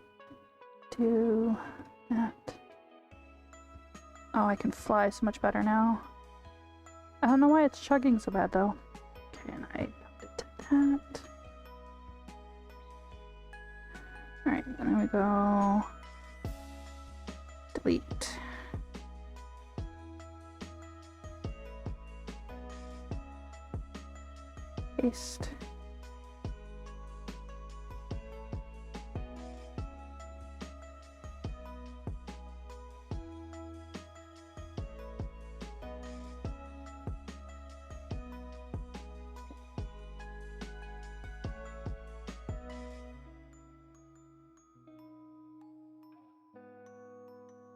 Do that. Oh, I can fly so much better now. I don't know why it's chugging so bad though. Okay, and I did that. Alright, then we go. Delete. Paste.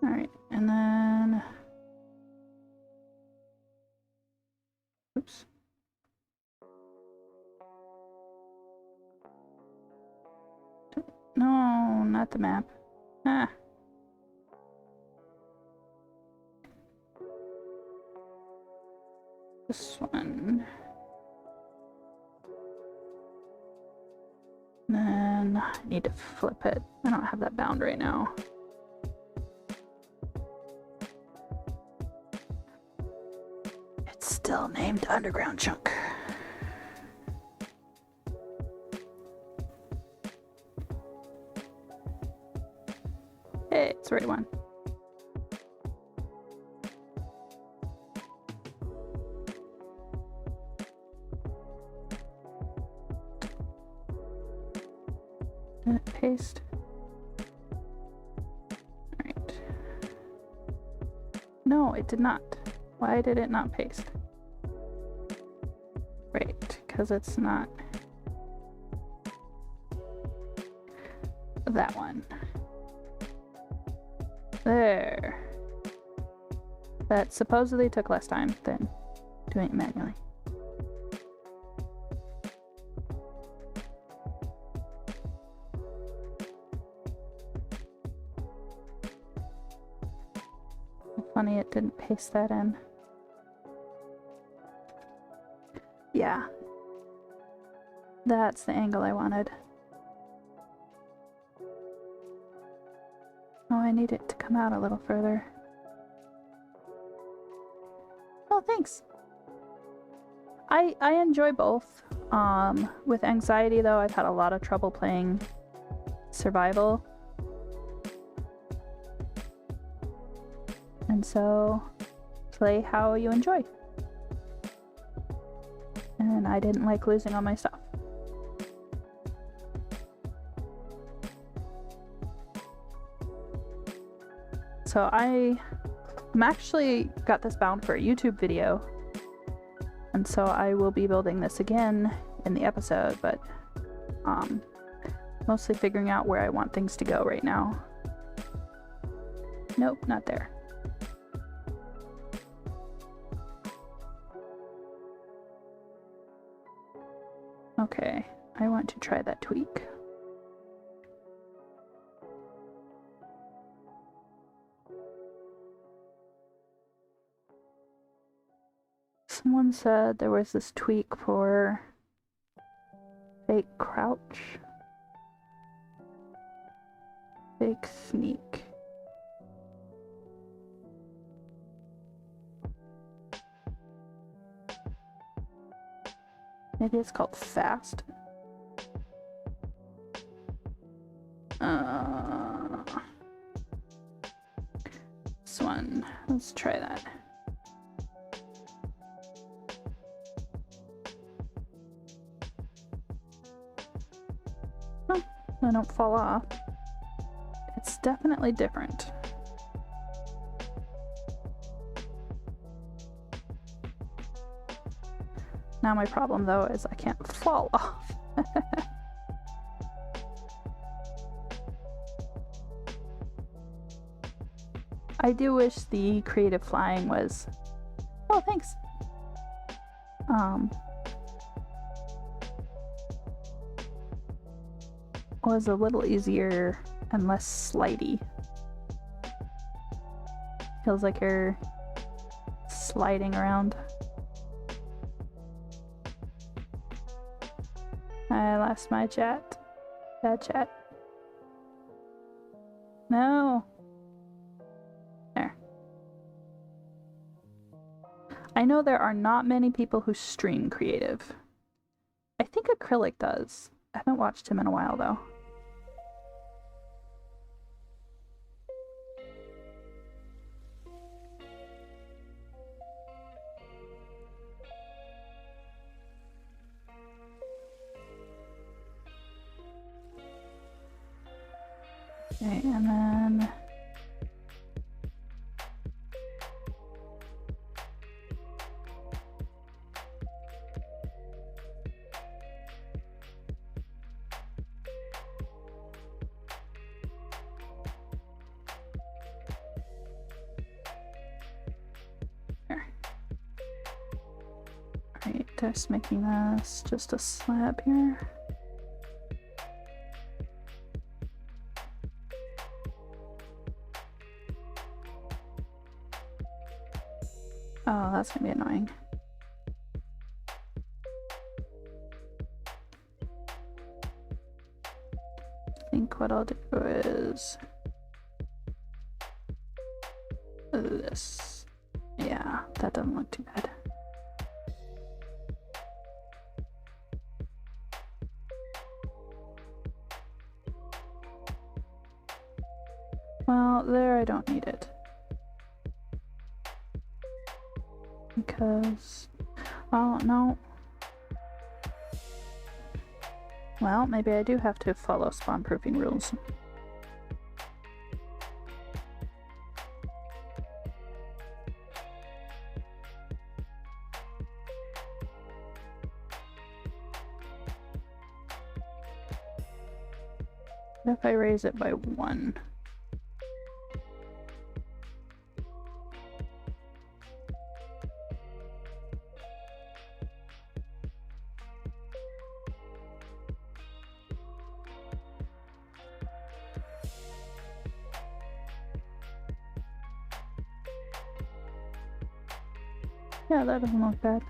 Alright, and then... Oops. No, not the map. Ah. This one. Then I need to flip it. I don't have that bound right now. It's still named Underground Chunk. Hey, it's the right one. Paste. Alright. No, it did not. Why did it not paste? Right, because it's not that one. There. That supposedly took less time than doing it manually. Funny it didn't paste that in. Yeah. That's the angle I wanted. Oh, I need it to come out a little further. Oh, thanks. I enjoy both. With Anxiety though, I've had a lot of trouble playing survival. And so, play how you enjoy. And I didn't like losing all my stuff. So I'm actually got this bound for a YouTube video. And so I will be building this again in the episode, but mostly figuring out where I want things to go right now. Nope, not there. Okay, I want to try that tweak. Someone said there was this tweak for fake crouch, fake sneak. Maybe it's called fast. This one. Let's try that. Oh, I don't fall off. It's definitely different. Now my problem though is I can't fall off. I do wish the creative flying was... Oh, thanks! Was a little easier and less slidey. Feels like you're sliding around. I lost my chat. Bad chat. No! There. I know there are not many people who stream creative. I think Acrylic does. I haven't watched him in a while though. Okay, and then... Here. Alright, just making this just a slab here. Oh, that's gonna be annoying. I think what I'll do is this. Yeah, that doesn't look too bad. Well, there I don't need it. Because... oh, no. Well, maybe I do have to follow spawn proofing rules. What if I raise it by 1? Yeah, that doesn't look bad.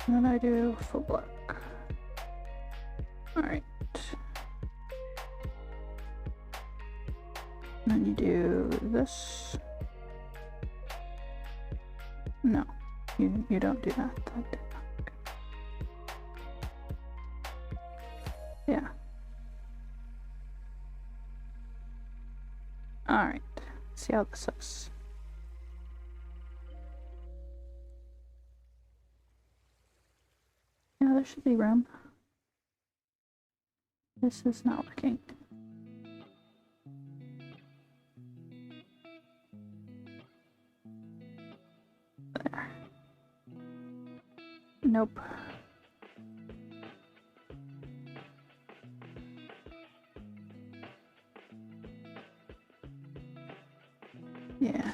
And then I do full block. Alright. And then you do this. No, you don't do that. Yeah. Alright, see how this looks. Yeah, there should be room. This is not working. There. Nope. Yeah.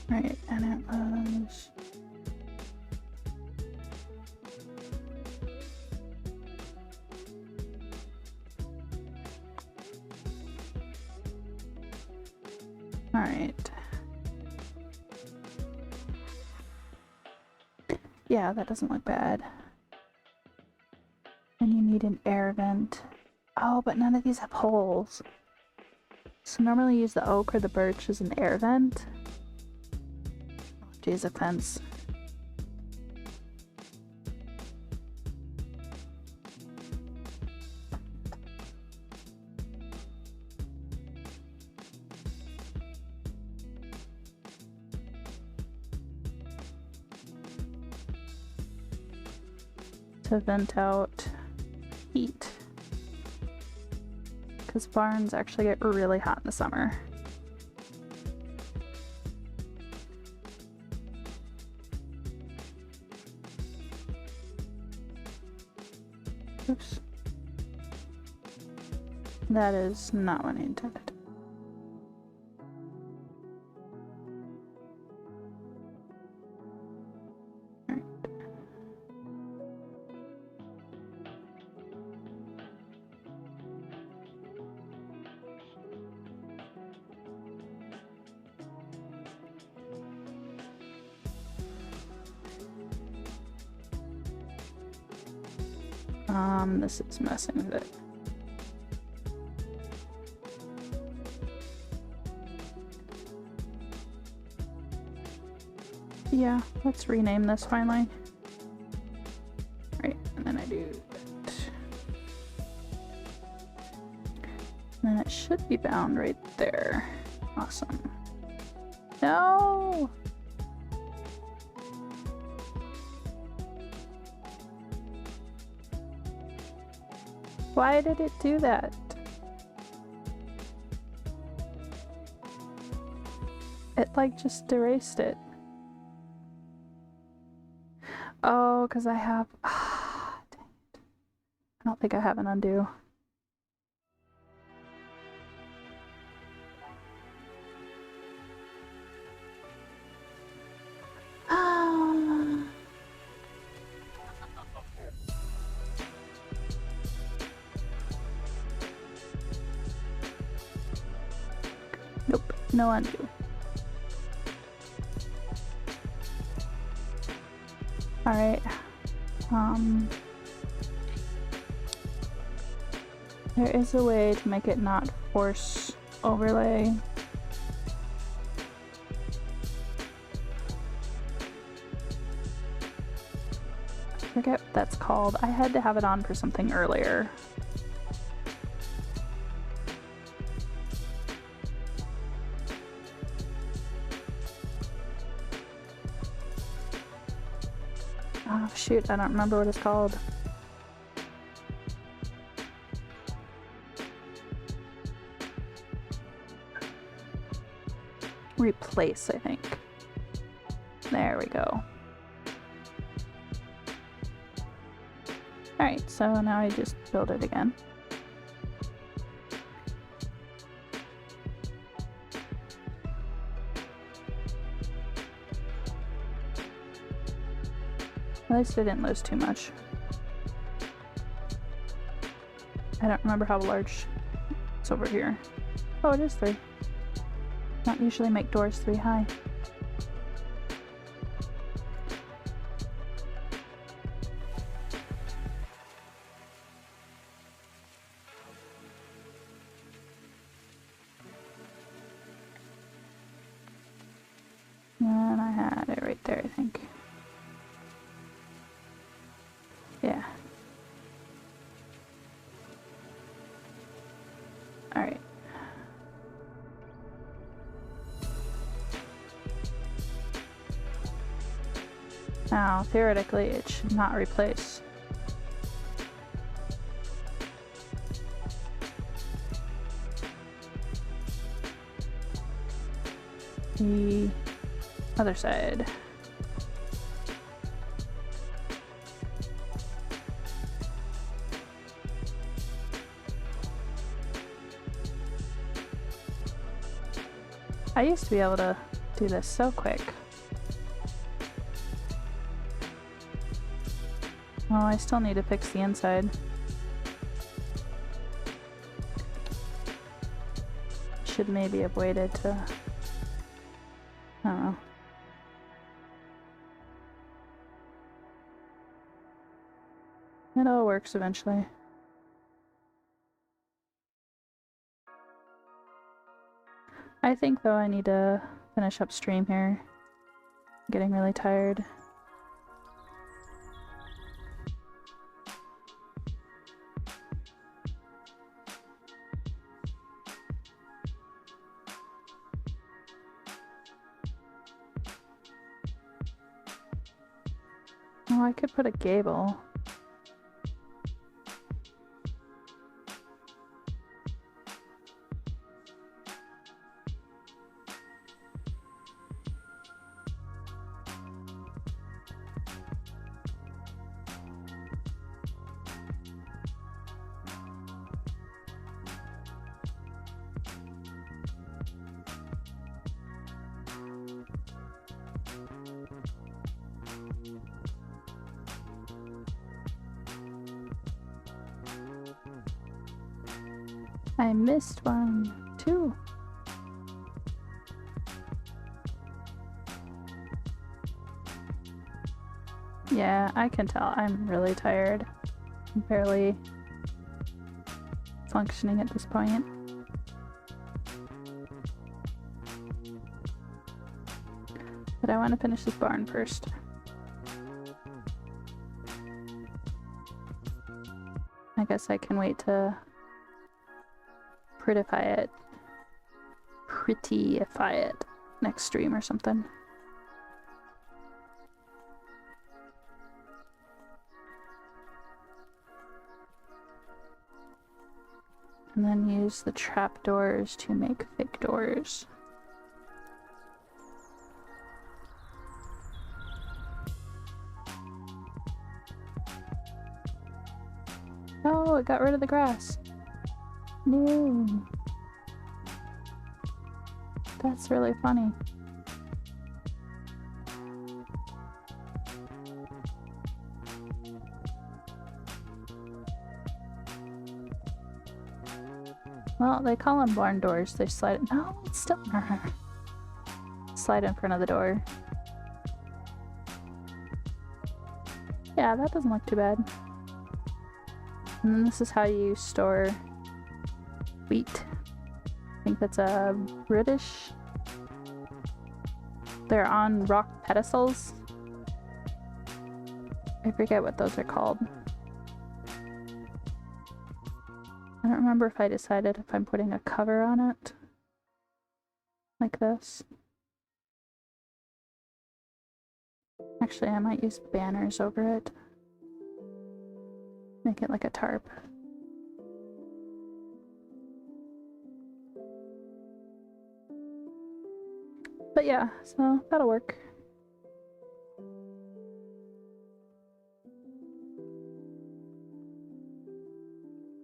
Right, and it was... Alright. Yeah, that doesn't look bad. And you need an air vent. Oh, but none of these have holes. So normally use the oak or the birch as an air vent. Geez, a fence. To vent out heat, because barns actually get really hot in the summer. Oops. That is not what I intended. This is messing with it. Yeah, let's rename this finally. Right, and then I do that. And then it should be bound right there. Awesome. No! Why did it do that? It like just erased it. Oh, because I have... dang it. I don't think I have an undo. Nope, no undo. Alright. There is a way to make it not force overlay. I forget what that's called. I had to have it on for something earlier. Oh shoot, I don't remember what it's called. Replace, I think. There we go. Alright, so now I just build it again. At least I didn't lose too much. I don't remember how large it's over here. Oh, it is 3. Don't usually make doors 3 high. And I had it right there, I think. Yeah. Alright. Now, theoretically, it should not replace. The other side. I used to be able to do this so quick. Well, I still need to fix the inside. Should maybe have waited to... I don't know. It all works eventually. I think though I need to finish up stream here. I'm getting really tired. Oh, I could put a gable. I missed one, too. Yeah, I can tell. I'm really tired. I'm barely functioning at this point. But I want to finish this barn first. I guess I can wait to prettify it next stream or something. And then use the trapdoors to make fake doors. Oh, it got rid of the grass. No. That's really funny. Well, they call them barn doors. They slide. No, it's still slide in front of the door. Yeah, that doesn't look too bad. And then this is how you store wheat. I think that's a British. They're on rock pedestals. I forget what those are called. I don't remember if I decided if I'm putting a cover on it. Like this. Actually, I might use banners over it. Make it like a tarp. But yeah, so that'll work.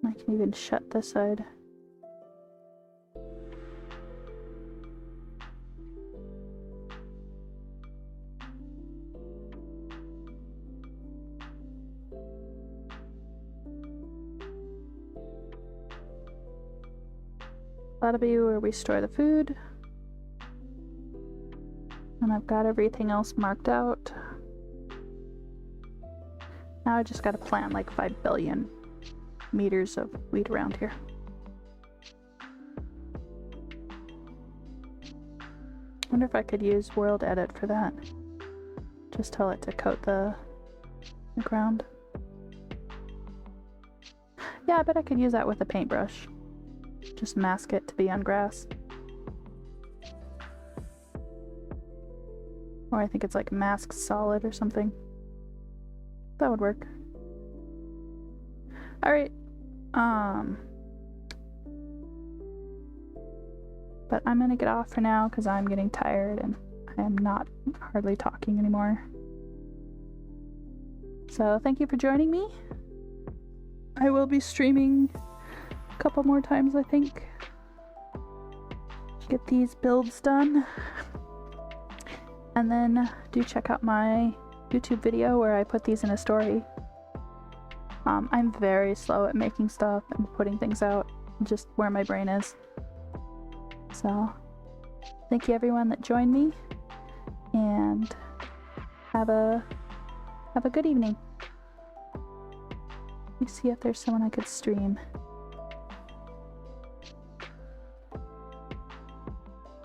I can even shut this side. That'll be where we store the food. And I've got everything else marked out. Now I just gotta plant like 5 billion meters of wheat around here. I wonder if I could use World Edit for that. Just tell it to coat the ground. Yeah, I bet I could use that with a paintbrush. Just mask it to be on grass. Or I think it's like mask solid or something. That would work. Alright. But I'm gonna get off for now because I'm getting tired and I am not hardly talking anymore. So thank you for joining me. I will be streaming a couple more times, I think. Get these builds done. And then do check out my YouTube video where I put these in a story. I'm very slow at making stuff and putting things out, just where my brain is. So, thank you everyone that joined me, and have a good evening. Let me see if there's someone I could stream.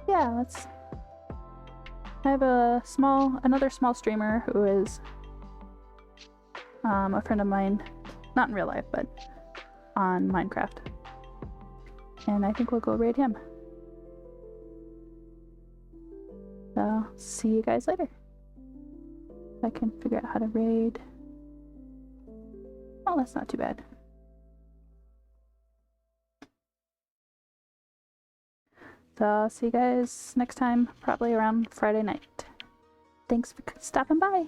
yeah, let's. I have another small streamer who is a friend of mine, not in real life, but on Minecraft. And I think we'll go raid him. So, see you guys later. If I can figure out how to raid. Oh, that's not too bad. So, I'll see you guys next time, probably around Friday night. Thanks for stopping by.